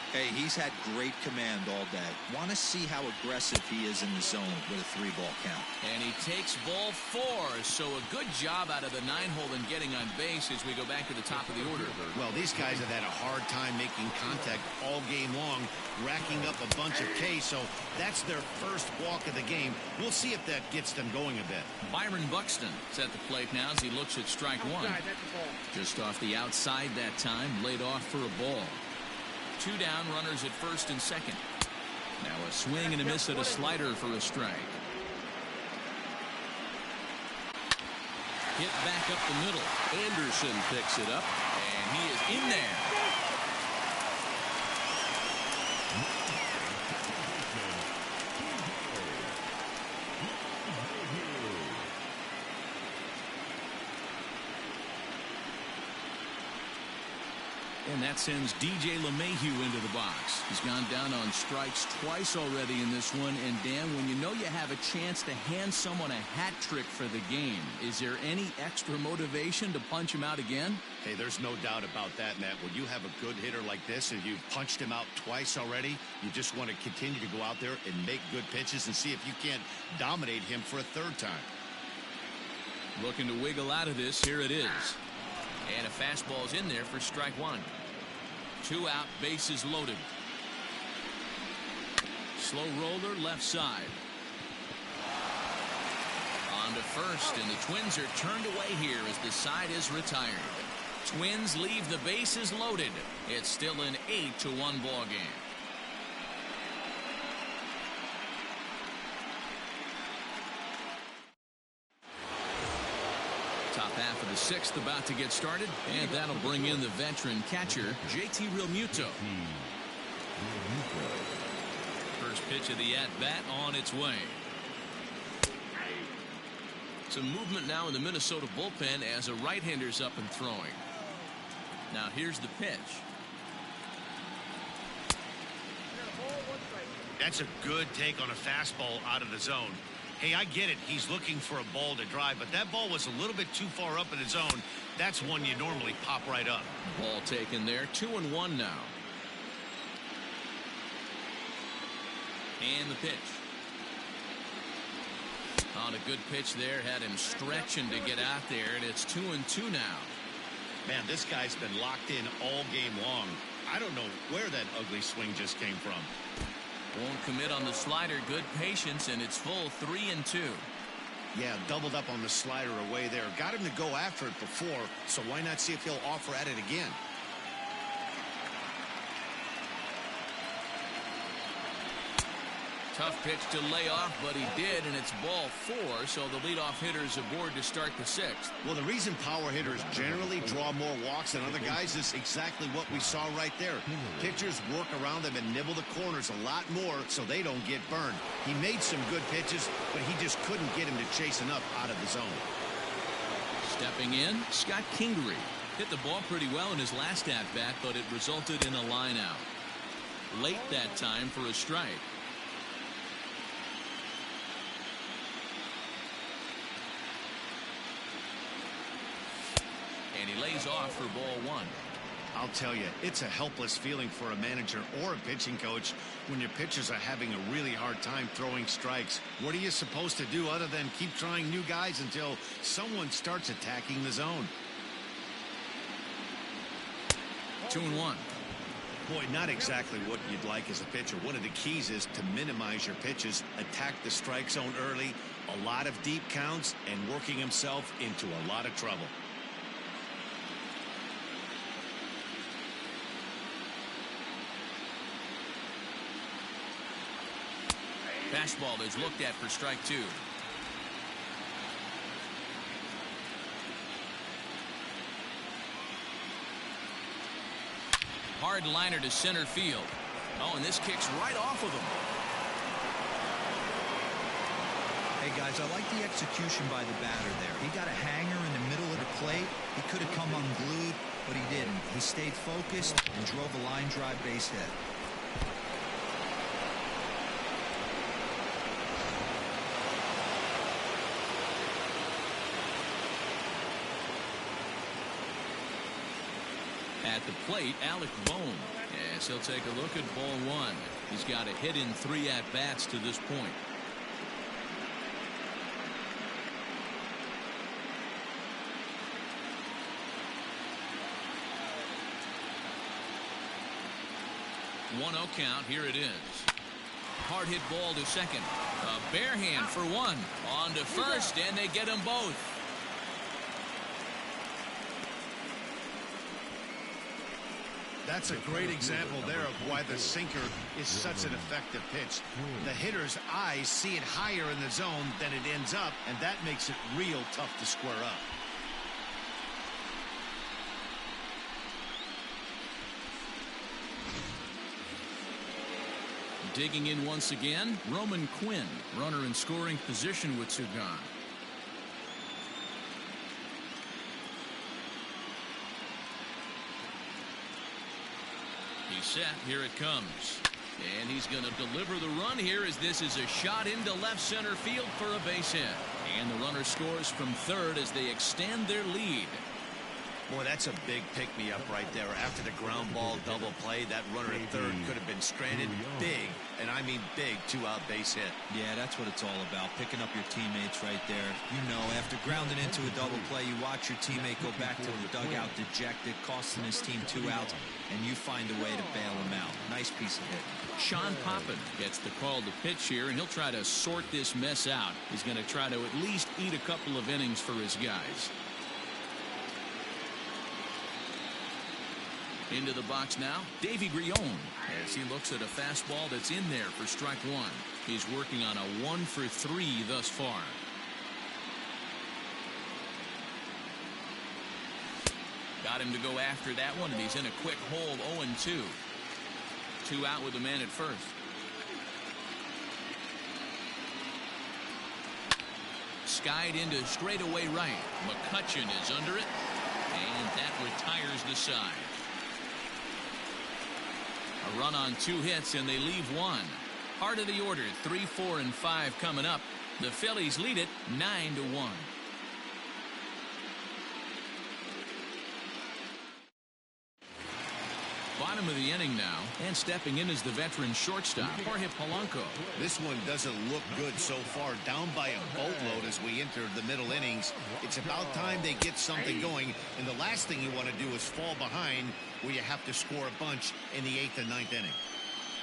Hey, he's had great command all day. Want to see how aggressive he is in the zone with a 3-ball count. And he takes ball 4. So a good job out of the 9-hole in getting on base as we go back to the top of the order. Well, these guys have had a hard time making contact all game long, racking up a bunch of Ks, so that's their first walk of the game. We'll see if that gets them going a bit. Byron Buxton is at the plate now as he looks at strike 1. Just off the outside that time, laid off for a ball. 2 down, runners at first and second. Now a swing and a miss at a slider for a strike. Hit back up the middle. Anderson picks it up, and he is in there. And that sends DJ LeMahieu into the box. He's gone down on strikes twice already in this one. And Dan, when you know you have a chance to hand someone a hat trick for the game, is there any extra motivation to punch him out again? Hey, there's no doubt about that, Matt. When you have a good hitter like this and you've punched him out twice already, you just want to continue to go out there and make good pitches and see if you can't dominate him for a 3rd time. Looking to wiggle out of this. Here it is. And a fastball's in there for strike 1. 2 out, bases loaded. Slow roller left side. On to first, and the Twins are turned away here as the side is retired. Twins leave the bases loaded. It's still an 8-1 ball game. Top half of the 6th about to get started, and that'll bring in the veteran catcher, JT Realmuto. First pitch of the at-bat on its way. Some movement now in the Minnesota bullpen as a right-hander's up and throwing. Now here's the pitch. That's a good take on a fastball out of the zone. Hey, I get it. He's looking for a ball to drive, but that ball was a little bit too far up in the zone. That's one you normally pop right up. Ball taken there. 2-1 now. And the pitch. On a good pitch there. Had him stretching to get out there, and it's 2-2 now. Man, this guy's been locked in all game long. I don't know where that ugly swing just came from. Won't commit on the slider. Good patience, and it's full 3-2. Yeah, doubled up on the slider away there. Got him to go after it before, so why not see if he'll offer at it again? Tough pitch to lay off, but he did, and it's ball 4, so the leadoff hitter's aboard to start the 6th. Well, the reason power hitters generally draw more walks than other guys is exactly what we saw right there. Pitchers work around them and nibble the corners a lot more so they don't get burned. He made some good pitches, but he just couldn't get him to chase enough out of the zone. Stepping in, Scott Kingery. Hit the ball pretty well in his last at-bat, but it resulted in a line out. Late that time for a strike. and he lays off for ball one. I'll tell you, it's a helpless feeling for a manager or a pitching coach when your pitchers are having a really hard time throwing strikes. What are you supposed to do other than keep trying new guys until someone starts attacking the zone? 2-1. Boy, not exactly what you'd like as a pitcher. One of the keys is to minimize your pitches, attack the strike zone early, a lot of deep counts, and working himself into a lot of trouble. Fastball is looked at for strike two. Hard liner to center field. Oh, and this kicks right off of him. Hey, guys, I like the execution by the batter there. He got a hanger in the middle of the plate. He could have come unglued, but he didn't. He stayed focused and drove a line drive base hit. At the plate, Alec Bohm. Yes, he'll take a look at ball one. He's got a hit in 3 at-bats to this point. One 0 count. Here it is. Hard hit ball to second. A bare hand for one. On to first, and they get them both. That's a great example there of why the sinker is such an effective pitch. The hitter's eyes see it higher in the zone than it ends up, and that makes it real tough to square up. Digging in once again, Roman Quinn, runner in scoring position with two gone. He's set. Here it comes. And he's going to deliver the run here as this is a shot into left center field for a base hit. And the runner scores from third as they extend their lead. Boy, that's a big pick-me-up right there. After the ground ball double play, that runner at third could have been stranded. Big, and I mean big, 2-out base hit. Yeah, that's what it's all about, picking up your teammates right there. You know, after grounding into a double play, you watch your teammate go back to the dugout dejected, costing his team 2 outs, and you find a way to bail him out. Nice piece of hit. Sean Poppin gets the call to pitch here, and he'll try to sort this mess out. He's going to try to at least eat a couple of innings for his guys. Into the box now, Davy Grion, as he looks at a fastball that's in there for strike one. He's working on a 1 for 3 thus far. Got him to go after that one, and he's in a quick hold, 0-2. 2 out with the man at first. Skied into straightaway right. Mccutchen is under it, and that retires the side. A run on 2 hits, and they leave 1. Heart of the order, 3, 4, and 5 coming up. The Phillies lead it 9-1. Bottom of the inning now, and stepping in is the veteran shortstop, Gregory Polanco. This one doesn't look good so far. Down by a boatload as we enter the middle innings. It's about time they get something going, and the last thing you want to do is fall behind where you have to score a bunch in the 8th and 9th inning.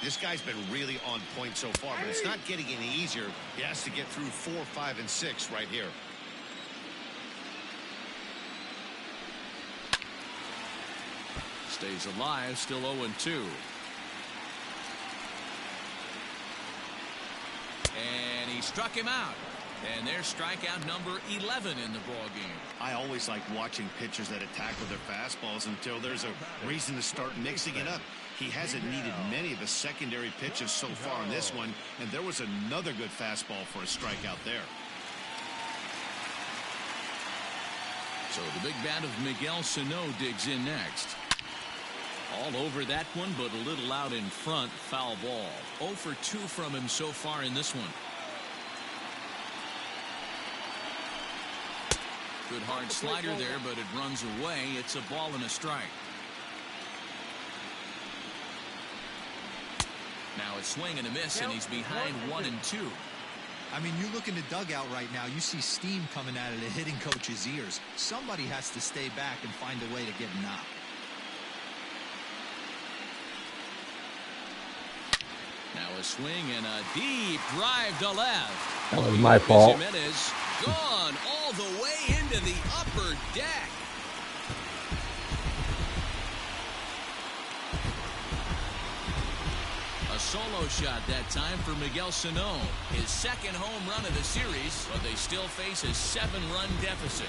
This guy's been really on point so far, but it's not getting any easier. He has to get through 4, 5, and 6 right here. Stays alive, still 0-2. And he struck him out. And there's strikeout number 11 in the ballgame. I always like watching pitchers that attack with their fastballs until there's a reason to start mixing it up. He hasn't needed many of the secondary pitches so far in this one, and there was another good fastball for a strikeout there. So the big bat of Miguel Sano digs in next. All over that one, but a little out in front. Foul ball. 0 for 2 from him so far in this one. Good hard slider there, but it runs away. It's a ball and a strike. Now a swing and a miss, and he's behind 1-2. I mean, you look in the dugout right now, you see steam coming out of the hitting coach's ears. Somebody has to stay back and find a way to get him out. Now a swing and a deep drive to left. That was my fault. Jimenez gone all the way into the upper deck. A solo shot that time for Miguel Sano. His second home run of the series, but they still face a 7-run deficit.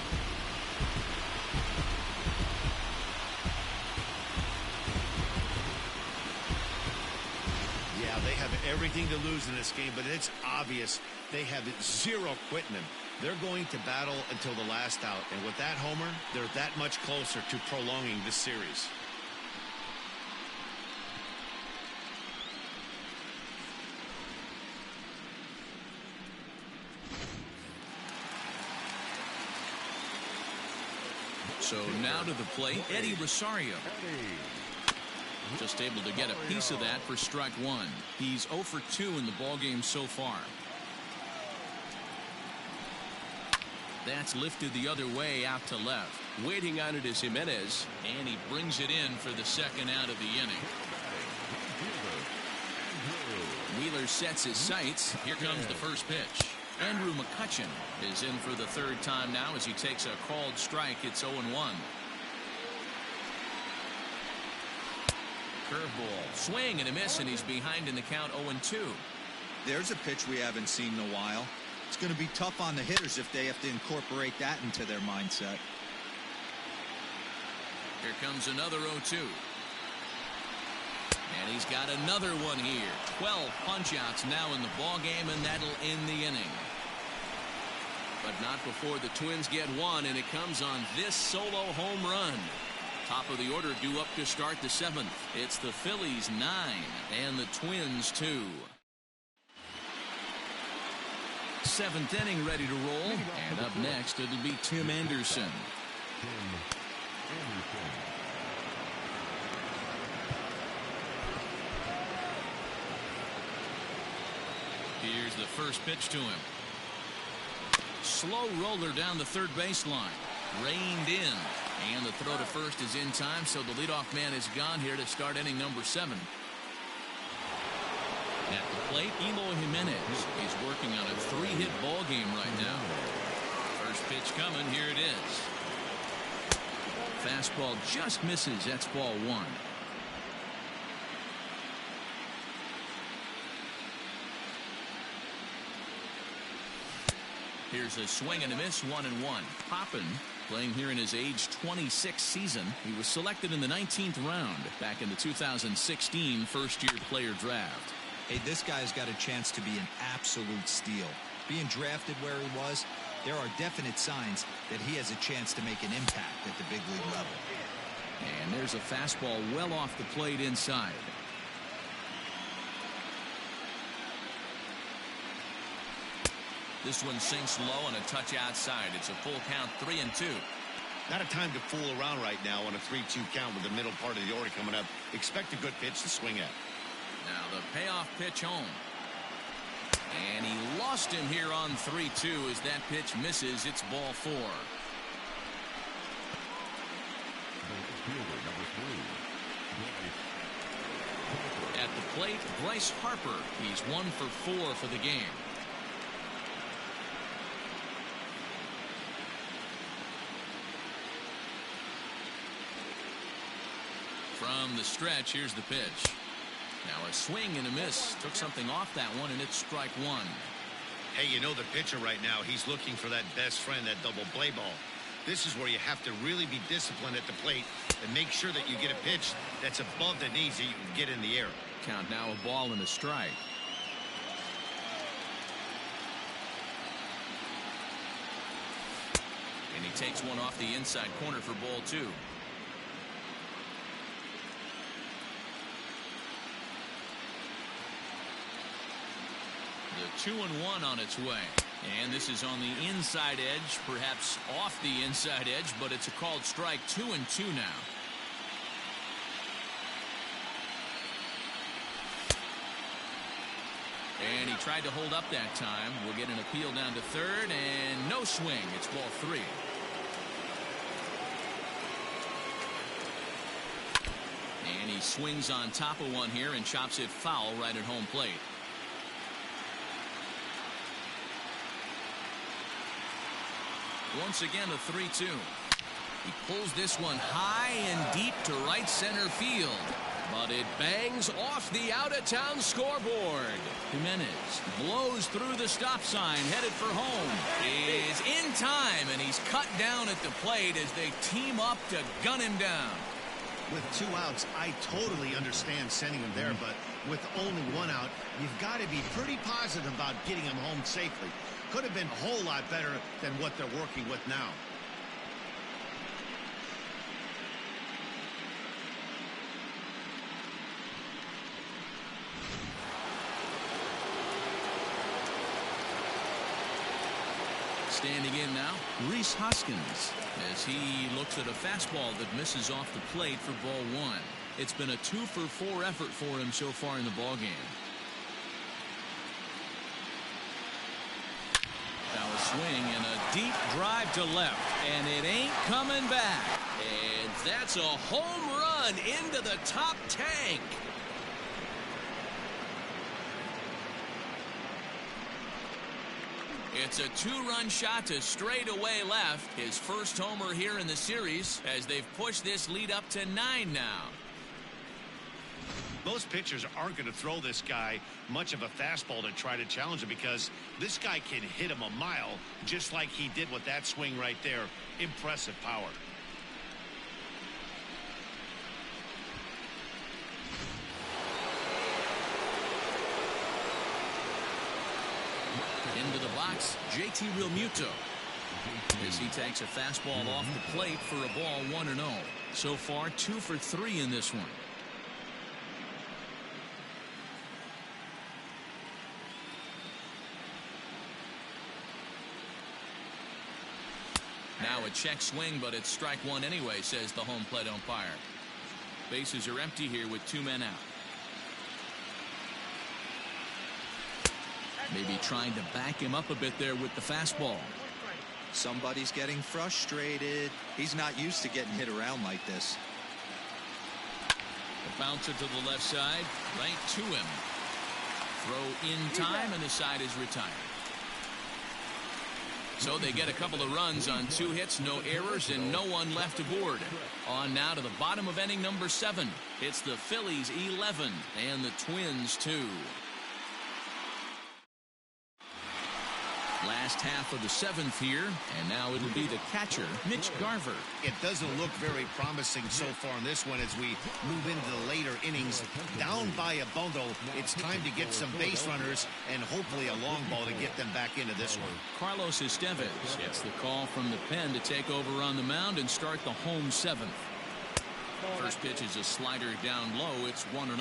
Yeah, they have everything to lose in this game, but it's obvious they have zero quitting them. They're going to battle until the last out, and with that homer, they're that much closer to prolonging this series. So now to the plate, Eddie Rosario. Just able to get a piece of that for strike one. He's 0 for 2 in the ballgame so far. That's lifted the other way out to left. Waiting on it is Jimenez, and he brings it in for the second out of the inning. Wheeler sets his sights. Here comes the first pitch. Andrew Mccutchen is in for the third time now as he takes a called strike. It's 0-1. Curveball, swing and a miss, and he's behind in the count 0-2. There's a pitch we haven't seen in a while. It's going to be tough on the hitters if they have to incorporate that into their mindset. Here comes another 0-2. And he's got another one here. 12 punch-outs now in the ballgame, and that'll end the inning. But not before the Twins get one, and it comes on this solo home run. Top of the order due up to start the 7th. It's the Phillies 9 and the Twins 2. 7th inning ready to roll. And up next it'll be Tim Anderson. Here's the first pitch to him. Slow roller down the third baseline. Reined in. And the throw to first is in time, so the leadoff man is gone here to start inning number 7. At the plate, Eloy Jimenez. He's working on a 3-hit ball game right now. First pitch coming. Here it is. Fastball just misses. That's ball 1. Here's a swing and a miss, 1-1. Poppin, playing here in his age 26 season. He was selected in the 19th round back in the 2016 first-year player draft. Hey, this guy's got a chance to be an absolute steal. Being drafted where he was, there are definite signs that he has a chance to make an impact at the big league level. And there's a fastball well off the plate inside. This one sinks low and a touch outside. It's a full count, 3-2. Not a time to fool around right now on a 3-2 count with the middle part of the order coming up. Expect a good pitch to swing at. Now the payoff pitch home. And he lost him here on 3-2 as that pitch misses. It's ball 4. At the plate, Bryce Harper. He's 1 for 4 for the game. From the stretch, here's the pitch. Now a swing and a miss. Took something off that one, and it's strike 1. Hey, you know the pitcher right now, he's looking for that best friend, that double play ball. This is where you have to really be disciplined at the plate and make sure that you get a pitch that's above the knees that you can get in the air. Count now, a ball and a strike. And he takes one off the inside corner for ball 2. The 2-1 on its way. And this is on the inside edge, perhaps off the inside edge, but it's a called strike. 2-2 now. And he tried to hold up that time. We'll get an appeal down to third, and no swing. It's ball 3. And he swings on top of one here and chops it foul right at home plate. Once again, a 3-2. He pulls this one high and deep to right center field. But it bangs off the out-of-town scoreboard. Jimenez blows through the stop sign, headed for home. Is in time, and he's cut down at the plate as they team up to gun him down. With 2 outs, I totally understand sending him there, but with only 1 out, you've got to be pretty positive about getting him home safely. Could have been a whole lot better than what they're working with now. Standing in now, Rhys Hoskins, as he looks at a fastball that misses off the plate for ball 1. It's been a 2-for-4 effort for him so far in the ballgame. Now a swing and a deep drive to left, and it ain't coming back. And that's a home run into the top tank. It's a 2-run shot to straightaway left. His first homer here in the series as they've pushed this lead up to 9 now. Most pitchers aren't going to throw this guy much of a fastball to try to challenge him because this guy can hit him a mile just like he did with that swing right there. Impressive power. Into the box, JT Realmuto, as he takes a fastball off the plate for a ball 1-0. So far 2 for 3 in this one. Now a check swing, but it's strike 1 anyway, says the home plate umpire. Bases are empty here with 2 men out. Maybe trying to back him up a bit there with the fastball. Somebody's getting frustrated. He's not used to getting hit around like this. The bouncer to the left side, right to him. Throw in time, and the side is retired. So they get a couple of runs on 2 hits, no errors, and no one left aboard. On now to the bottom of inning number 7. It's the Phillies 11 and the Twins 2. Last half of the 7th here, and now it'll be the catcher, Mitch Garver. It doesn't look very promising so far in this one as we move into the later innings. Down by a bundle, it's time to get some base runners and hopefully a long ball to get them back into this one. Carlos Estevez gets the call from the pen to take over on the mound and start the home 7th. First pitch is a slider down low. It's 1-0.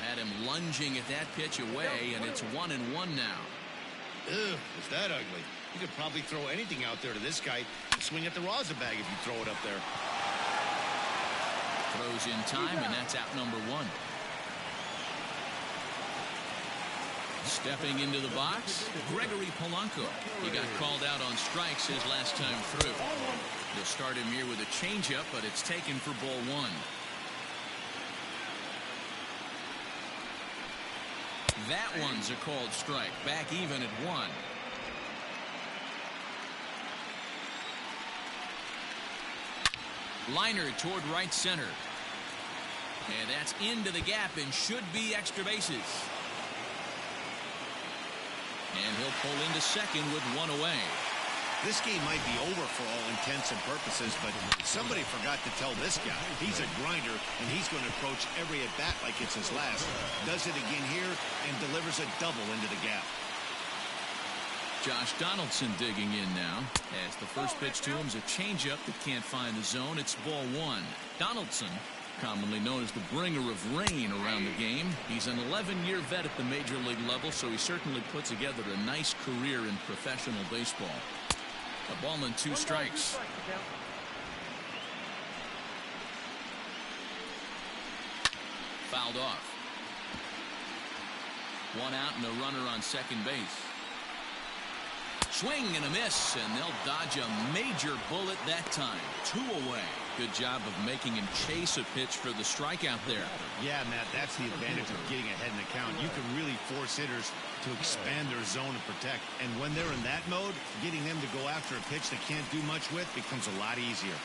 Had him lunging at that pitch away, and it's 1-1 now. Ugh, is that ugly? You could probably throw anything out there to this guy. Swing at the rosin bag if you throw it up there. Throws in time, and that's out number 1. Stepping into the box, Gregory Polanco. He got called out on strikes his last time through. They'll start him here with a changeup, but it's taken for ball 1. That one's a called strike. Back even at 1. Liner toward right center. And that's into the gap and should be extra bases. And he'll pull into second with 1 away. This game might be over for all intents and purposes, but somebody forgot to tell this guy he's a grinder and he's going to approach every at-bat like it's his last. Does it again here and delivers a double into the gap. Josh Donaldson digging in now as the first pitch to him is a changeup that can't find the zone. It's ball 1. Donaldson commonly known as the bringer of rain around the game. He's an 11-year vet at the major league level, so he certainly put together a nice career in professional baseball. A ball and 2 strikes. Fouled off. 1 out and a runner on second base. Swing and a miss, and they'll dodge a major bullet that time. 2 away. Good job of making him chase a pitch for the strikeout there. Yeah, Matt, that's the advantage of getting ahead in the count. You can really force hitters to expand their zone and protect. And when they're in that mode, getting them to go after a pitch they can't do much with becomes a lot easier.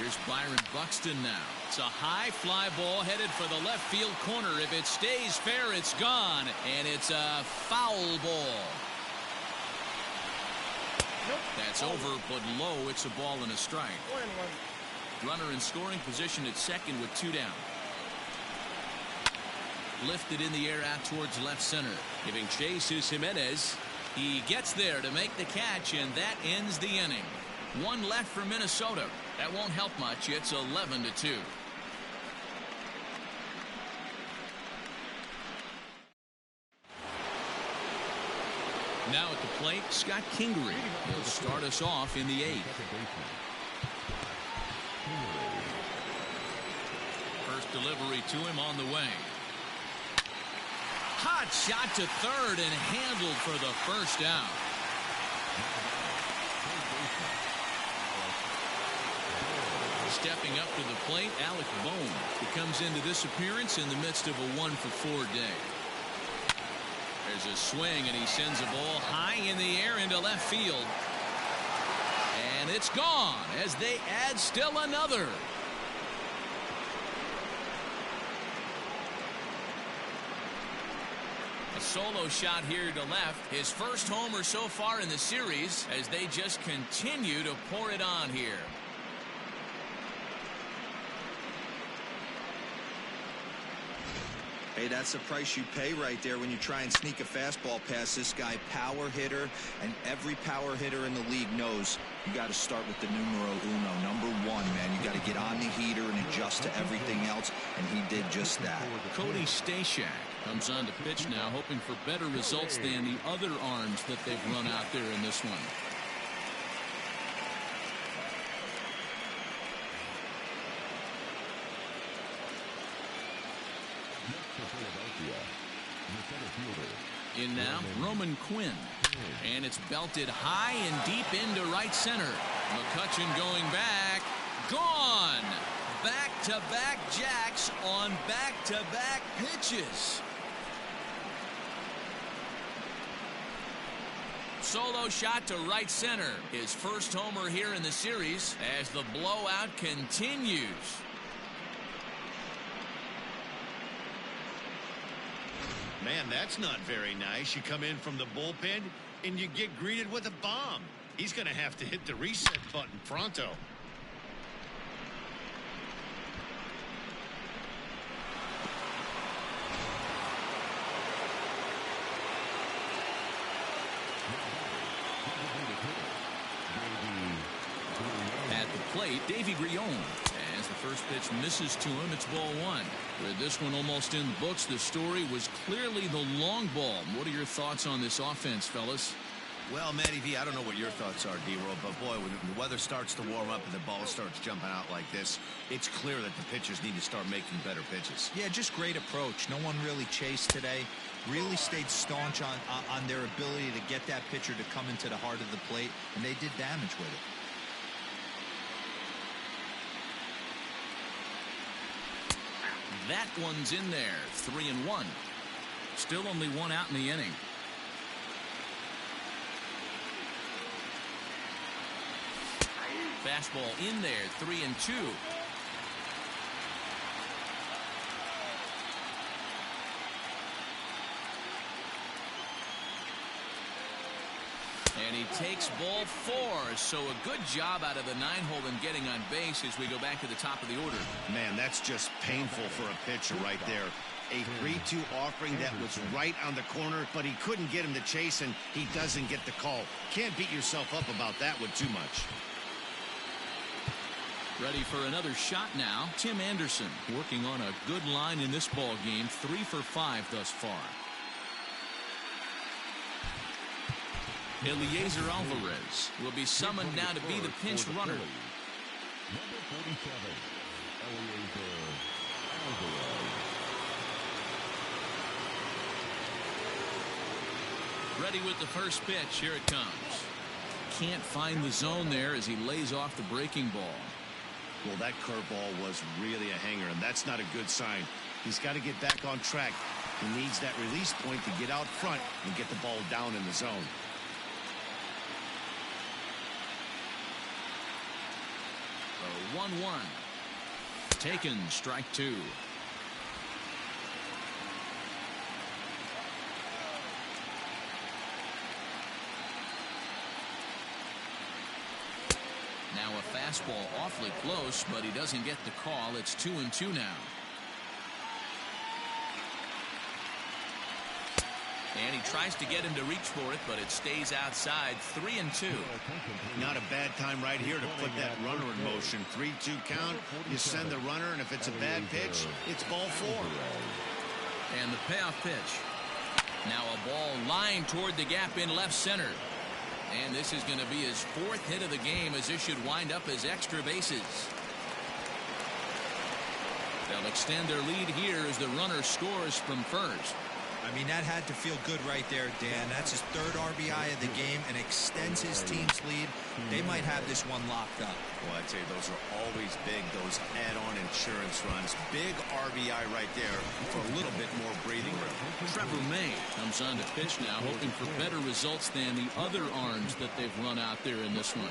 Here's Byron Buxton now. It's a high fly ball headed for the left field corner. If it stays fair, it's gone. And it's a foul ball. That's over, but low. It's a ball and a strike. Runner in scoring position at second with 2 down. Lifted in the air out towards left center. Giving chase is Jimenez. He gets there to make the catch, and that ends the inning. 1 left for Minnesota. That won't help much. It's 11-2. Now at the plate, Scott Kingery. He'll start us off in the 8th. First delivery to him on the way. Hot shot to third and handled for the first out. Stepping up to the plate, Alec Bohm, who comes into this appearance in the midst of a 1-for-4 day. There's a swing, and he sends a ball high in the air into left field. And it's gone as they add still another. A solo shot here to left. His first homer so far in the series as they just continue to pour it on here. Hey, that's the price you pay right there when you try and sneak a fastball past this guy. Power hitter, and every power hitter in the league knows you got to start with the numero uno, number 1, man. You got to get on the heater and adjust to everything else, and he did just that. Cody Stashak comes on to pitch now, hoping for better results than the other arms that they've run out there in this one. In now, Roman Quinn. And it's belted high and deep into right center. Mccutchen going back. Gone! Back-to-back jacks on back-to-back pitches. Solo shot to right center. His first homer here in the series as the blowout continues. Man, that's not very nice. You come in from the bullpen and you get greeted with a bomb. He's going to have to hit the reset button pronto. At the plate, Davy Grion. As the first pitch misses to him, it's ball 1. With this one almost in the books, the story was clearly the long ball. What are your thoughts on this offense, fellas? Well, Matty V, I don't know what your thoughts are, D-Roll, but boy, when the weather starts to warm up and the ball starts jumping out like this, it's clear that the pitchers need to start making better pitches. Yeah, just great approach. No one really chased today. Really stayed staunch on their ability to get that pitcher to come into the heart of the plate, and they did damage with it. That one's in there. 3-1. Still only 1 out in the inning. Fastball in there. 3-2. And he takes ball 4. So a good job out of the 9-hole in getting on base as we go back to the top of the order. Man, that's just painful for a pitcher right there. A 3-2 offering that was right on the corner, but he couldn't get him to chase, and he doesn't get the call. Can't beat yourself up about that one too much. Ready for another shot now. Tim Anderson working on a good line in this ball game. 3 for 5 thus far. Eliezer Alvarez will be summoned now to be the pinch runner. Number 47, Eliezer Alvarez. Ready with the first pitch. Here it comes. Can't find the zone there as he lays off the breaking ball. Well, that curveball was really a hanger, and that's not a good sign. He's got to get back on track. He needs that release point to get out front and get the ball down in the zone. A 1-1. Taken, strike 2. Now a fastball awfully close, but he doesn't get the call. It's 2-2 now. And he tries to get him to reach for it, but it stays outside. 3-2. Not a bad time right here to put that runner in motion. 3-2 count. You send the runner, and if it's a bad pitch, it's ball 4. And the payoff pitch. Now a ball lined toward the gap in left center. And this is going to be his 4th hit of the game, as this should wind up as extra bases. They'll extend their lead here as the runner scores from first. I mean, that had to feel good right there, Dan. That's his 3rd RBI of the game and extends his team's lead. They might have this one locked up. Well, I'd say those are always big, those add-on insurance runs. Big RBI right there for a little bit more breathing room. Trevor May comes on to pitch now, hoping for better results than the other arms that they've run out there in this one.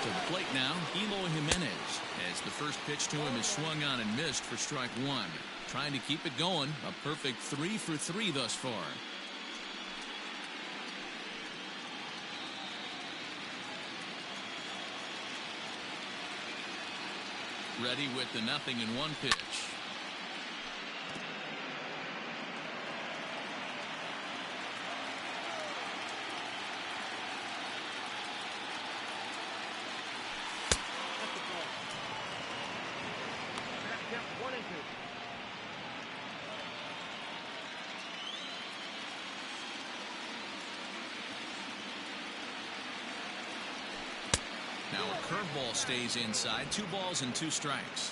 To the plate now, Eloy Jimenez, as the first pitch to him is swung on and missed for strike 1. Trying to keep it going. A perfect 3 for 3 thus far. Ready with the 0-1 pitch. Now a curveball stays inside. 2 balls and 2 strikes.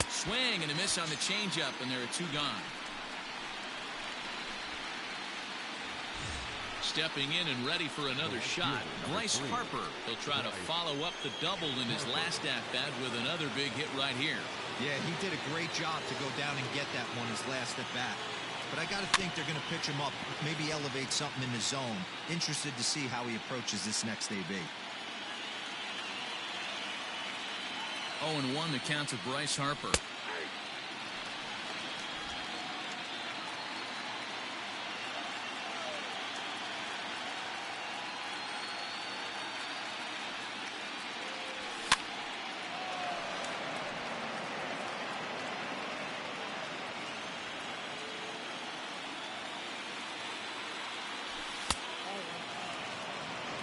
Swing and a miss on the changeup, and there are 2 gone. Stepping in and ready for another shot, Bryce Harper. He'll try to follow up the double in his last at-bat with another big hit right here. Yeah, he did a great job to go down and get that one his last at-bat. But I got to think they're going to pitch him up, maybe elevate something in the zone. Interested to see how he approaches this next AB. 0-1 the count to Bryce Harper.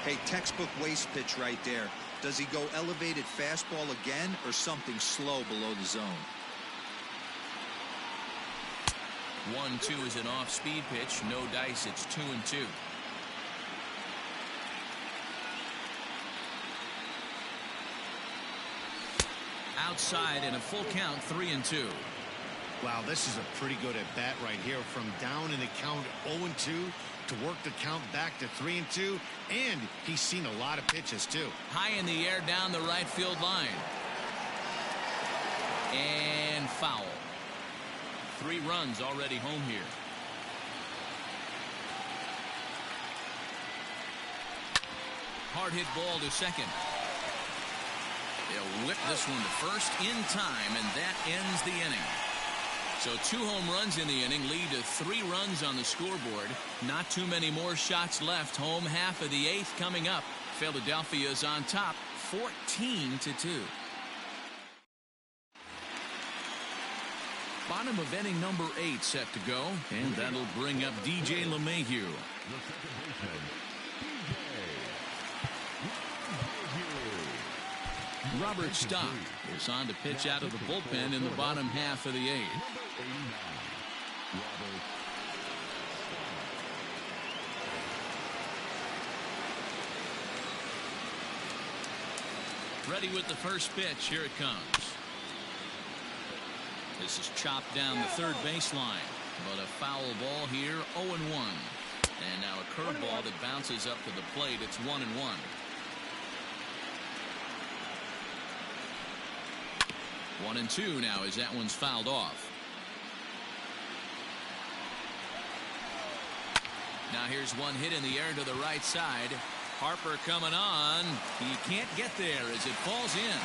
Hey, textbook waste pitch right there. Does he go elevated fastball again or something slow below the zone? 1-2 is an off-speed pitch. No dice. It's 2-2. Outside and a full count. 3-2. Wow, this is a pretty good at-bat right here. From down in the count 0-2 to work the count back to 3-2. And he's seen a lot of pitches, too. High in the air down the right field line. And foul. 3 runs already home here. Hard hit ball to second. They'll whip this one to first in time, and that ends the inning. So 2 home runs in the inning lead to 3 runs on the scoreboard. Not too many more shots left. Home half of the 8th coming up. Philadelphia's on top 14-2. Bottom of inning number 8 set to go, and that'll bring up DJ LeMahieu. Robert Stock is on to pitch out of the bullpen in the bottom half of the 8th. Ready with the first pitch. Here it comes. This is chopped down the third baseline, but a foul ball here, 0-1. And now a curveball that bounces up to the plate. It's 1-1. 1-2 now as that one's fouled off. Now here's one hit in the air to the right side. Harper coming on. He can't get there as it falls in.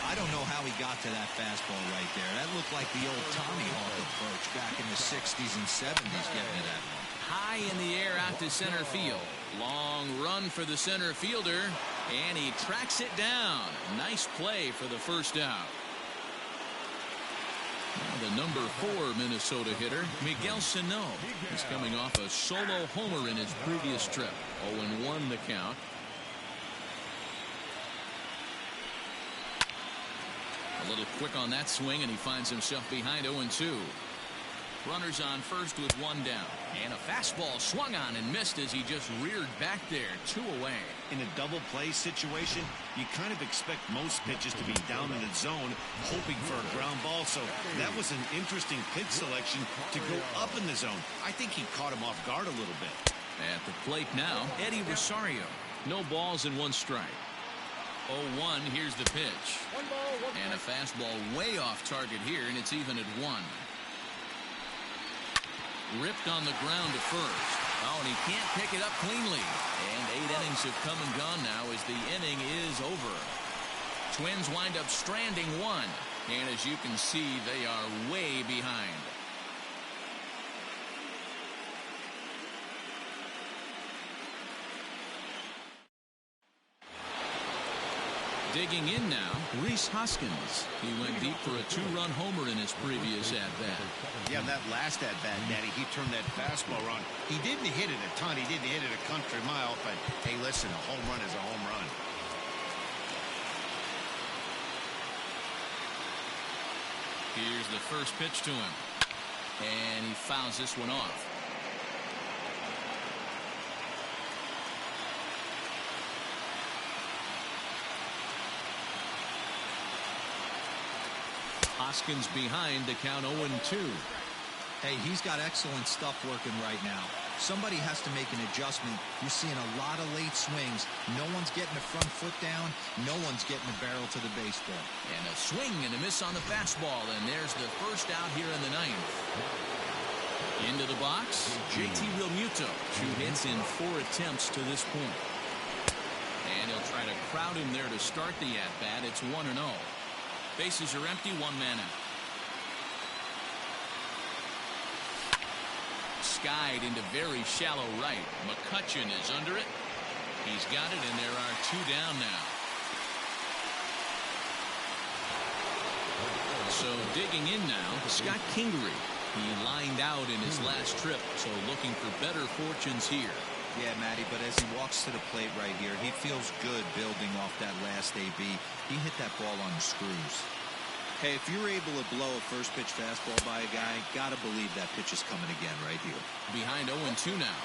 I don't know how he got to that fastball right there. That looked like the old Tommy Hawk approach back in the 60s and 70s getting to that one. High in the air out to center field. Long run for the center fielder, and he tracks it down. Nice play for the first out. Now the number 4 Minnesota hitter, Miguel Sano, is coming off a solo homer in his previous trip. 0-1 the count. A little quick on that swing, and he finds himself behind 0-2. Runners on first with 1 down. And a fastball swung on and missed as he just reared back there. 2 away. In a double play situation, you kind of expect most pitches to be down in the zone, hoping for a ground ball. So that was an interesting pitch selection to go up in the zone. I think he caught him off guard a little bit. At the plate now, Eddie Rosario. No balls and 1 strike. 0-1, here's the pitch. And a fastball way off target here, and it's even at 1. Ripped on the ground to first. Oh, and he can't pick it up cleanly. And 8 innings have come and gone now as the inning is over. Twins wind up stranding 1. And as you can see, they are way behind. Digging in now, Rhys Hoskins. He went deep for a 2-run homer in his previous at-bat. Yeah, that last at-bat, Daddy, he turned that fastball around. He didn't hit it a ton. He didn't hit it a country mile. But, hey, listen, a home run is a home run. Here's the first pitch to him. And he fouls this one off. Hoskins behind to count 0-2. Hey, he's got excellent stuff working right now. Somebody has to make an adjustment. You're seeing a lot of late swings. No one's getting the front foot down. No one's getting the barrel to the baseball. And a swing and a miss on the fastball. And there's the first out here in the 9th. Into the box, JT Realmuto. 2 hits in 4 attempts to this point. And he'll try to crowd him there to start the at-bat. It's 1-0. Bases are empty, 1 man out. Skied into very shallow right. Mccutchen is under it. He's got it, and there are 2 down now. So digging in now, Scott Kingery. He lined out in his last trip, so looking for better fortunes here. Yeah, Matty, but as he walks to the plate right here, he feels good building off that last AB. He hit that ball on the screws. Hey, if you're able to blow a first pitch fastball by a guy, gotta believe that pitch is coming again right here. Behind 0-2 now.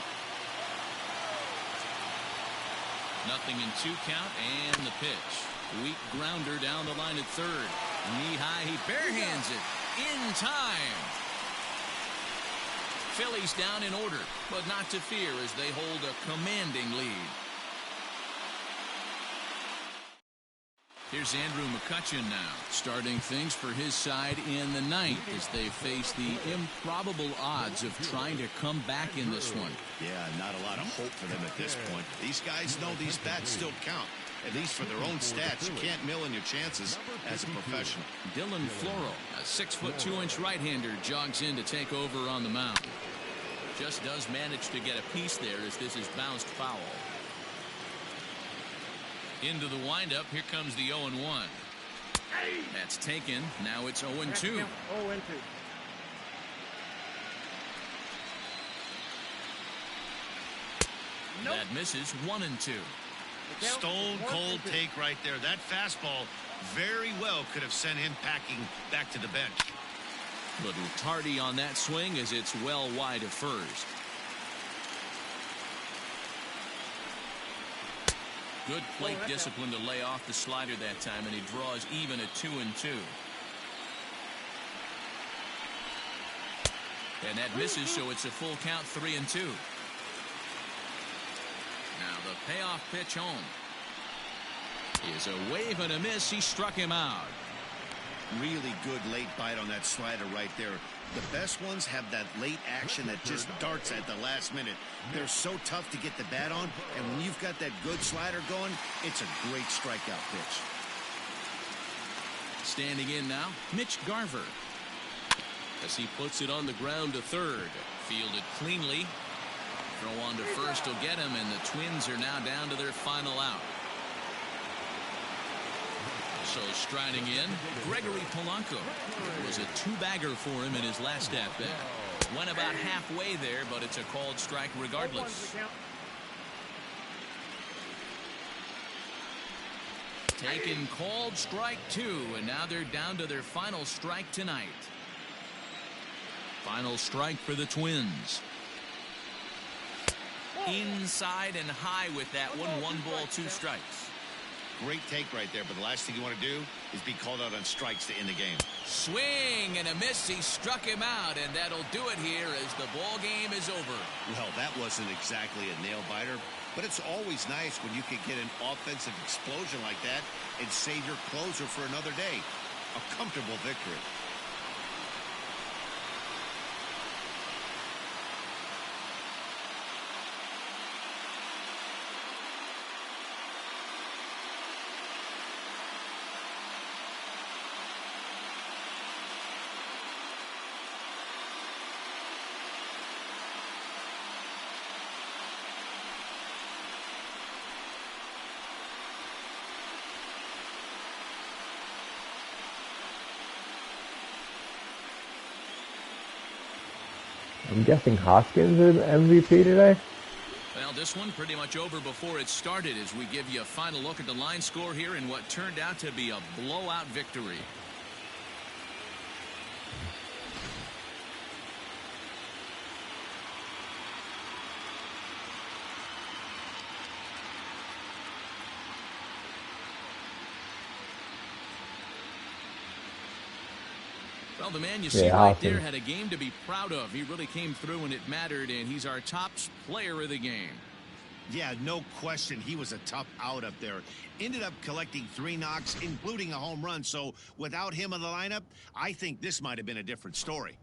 Nothing in 2 count, and the pitch. Weak grounder down the line at third. Knee high, he barehands it in time. Phillies down in order, but not to fear as they hold a commanding lead. Here's Andrew Mccutchen now, starting things for his side in the 9th as they face the improbable odds of trying to come back in this one. Yeah, not a lot of hope for them at this point. These guys know these bats still count, at least for their own stats. You can't mill in your chances as a professional. Dylan Floro, a 6'2" right-hander, jogs in to take over on the mound. Just does manage to get a piece there as this is bounced foul. Into the windup. Here comes the 0-1. That's taken. Now it's 0-2. That misses. 1-2. Stone cold take right there. That fastball very well could have sent him packing back to the bench. Little tardy on that swing as it's well wide of first. Good plate discipline to lay off the slider that time, and he draws even at 2-2. And that misses, so it's a full count, 3-2. Now the payoff pitch home is a wave and a miss. He struck him out. Really good late bite on that slider right there. The best ones have that late action that just darts at the last minute. They're so tough to get the bat on, and when you've got that good slider going, it's a great strikeout pitch. Standing in now, Mitch Garver, as he puts it on the ground to third. Fielded cleanly. Throw on to first will get him, and the Twins are now down to their final out. So striding in, Gregory Polanco. It was a two-bagger for him in his last at-bat. Went about halfway there, but it's a called strike regardless. Taken called strike 2, and now they're down to their final strike tonight. Final strike for the Twins. Inside and high with that one. 1-2 strikes. Great take right there, but the last thing you want to do is be called out on strikes to end the game. Swing and a miss. He struck him out, and that'll do it here as the ball game is over. Well, that wasn't exactly a nail-biter, but it's always nice when you can get an offensive explosion like that and save your closer for another day. A comfortable victory. I'm guessing Hoskins is MVP today? Well, this one pretty much over before it started as we give you a final look at the line score here in what turned out to be a blowout victory. Well, the man you see right there had a game to be proud of. He really came through when it mattered, and he's our top player of the game. Yeah, no question. He was a tough out up there. Ended up collecting 3 knocks, including a home run. So without him in the lineup, I think this might have been a different story.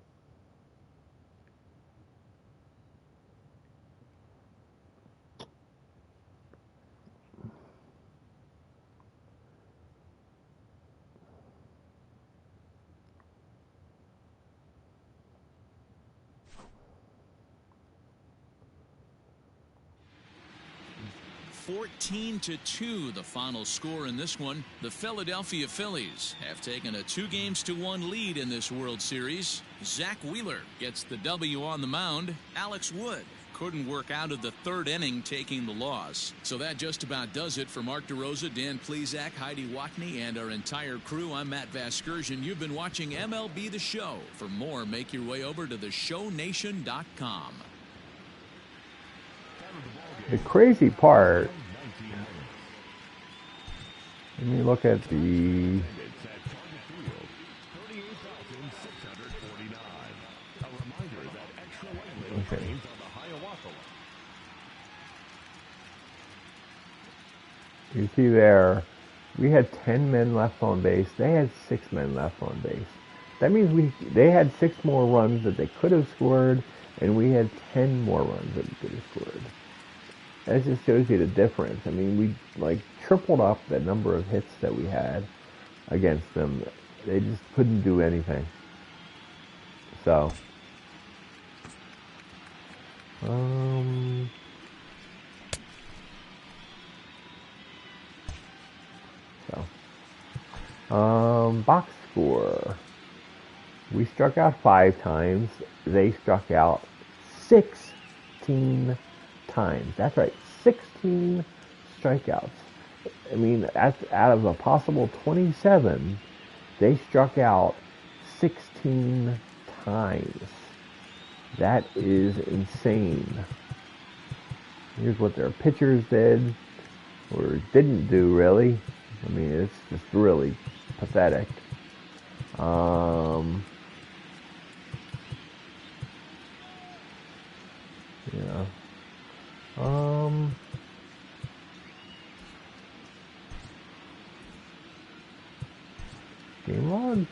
(14-2) the final score in this one. The Philadelphia Phillies have taken a 2-1 lead in this World Series. Zach Wheeler gets the W on the mound. Alex Wood couldn't work out of the 3rd inning, taking the loss. So that just about does it for Mark DeRosa, Dan Plesac, Heidi Watney, and our entire crew. I'm Matt Vasgersian. You've been watching MLB The Show. For more, make your way over to theshownation.com. The crazy part, let me look at the okay. You see there, we had 10 men left on base. They had 6 men left on base. That means they had 6 more runs that they could have scored, and we had 10 more runs that we could have scored. That just shows you the difference. I mean, we like tripled up the number of hits that we had against them. They just couldn't do anything. So, Box score. We struck out 5 times. They struck out 16 times. That's right, 16 strikeouts. I mean, that's out of a possible 27. They struck out 16 times. That is insane. Here's what their pitchers did, or didn't do, really. I mean, it's just really pathetic. Yeah. Game log.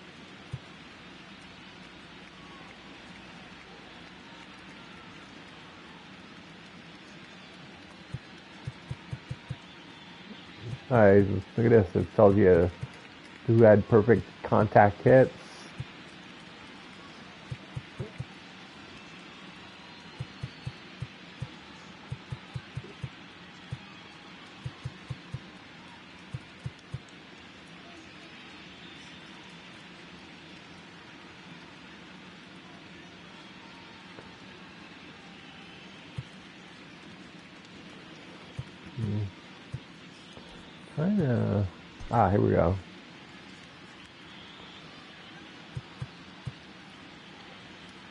Alright, look at this. It tells you who had perfect contact hits. Here we go.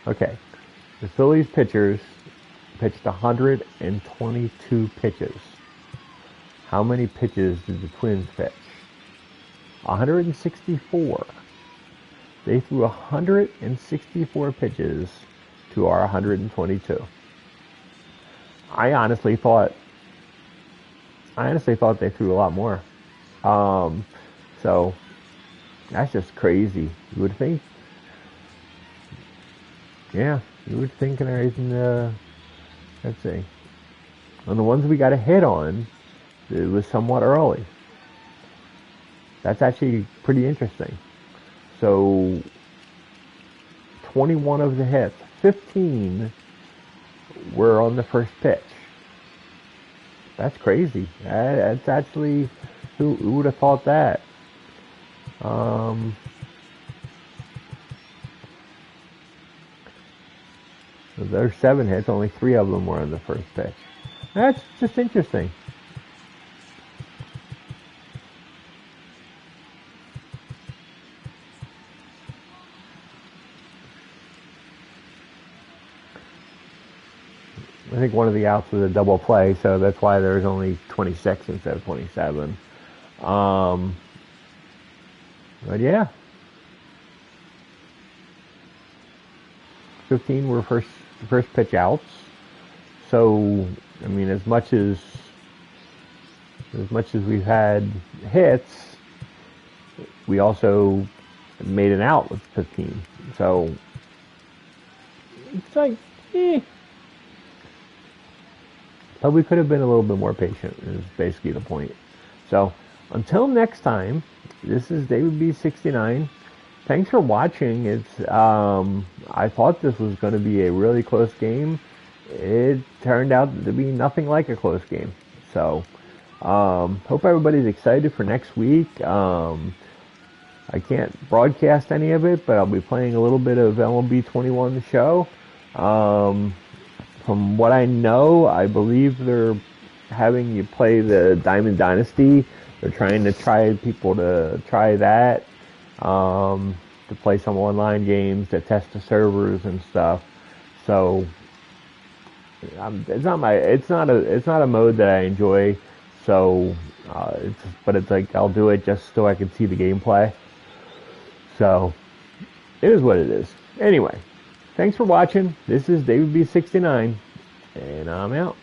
Okay, the Phillies pitchers pitched 122 pitches. How many pitches did the Twins pitch? 164. They threw 164 pitches to our 122. I honestly thought they threw a lot more. So that's just crazy. You would think. Yeah, you would think let's see. On the ones we got a hit on, it was somewhat early. That's actually pretty interesting. So 21 of the hits, 15 were on the first pitch. That's crazy. That's actually, who would have thought that? There's 7 hits, only 3 of them were on the first pitch. That's just interesting. I think one of the outs was a double play, so that's why there's only 26 instead of 27. But yeah, 15 were first pitch outs. So I mean, as much as we've had hits, we also made an out with 15. So it's like, but we could have been a little bit more patient, is basically the point. So until next time, this is David B69. Thanks for watching. I thought this was going to be a really close game. It turned out to be nothing like a close game. So hope everybody's excited for next week. I can't broadcast any of it, but I'll be playing a little bit of MLB 21 The Show. From what I know, I believe they're having you play the Diamond Dynasty. They're trying to people to try that, to play some online games, to test the servers and stuff. So it's not a mode that I enjoy. So but it's like I'll do it just so I can see the gameplay. So it is what it is. Anyway, thanks for watching. This is David B69, and I'm out.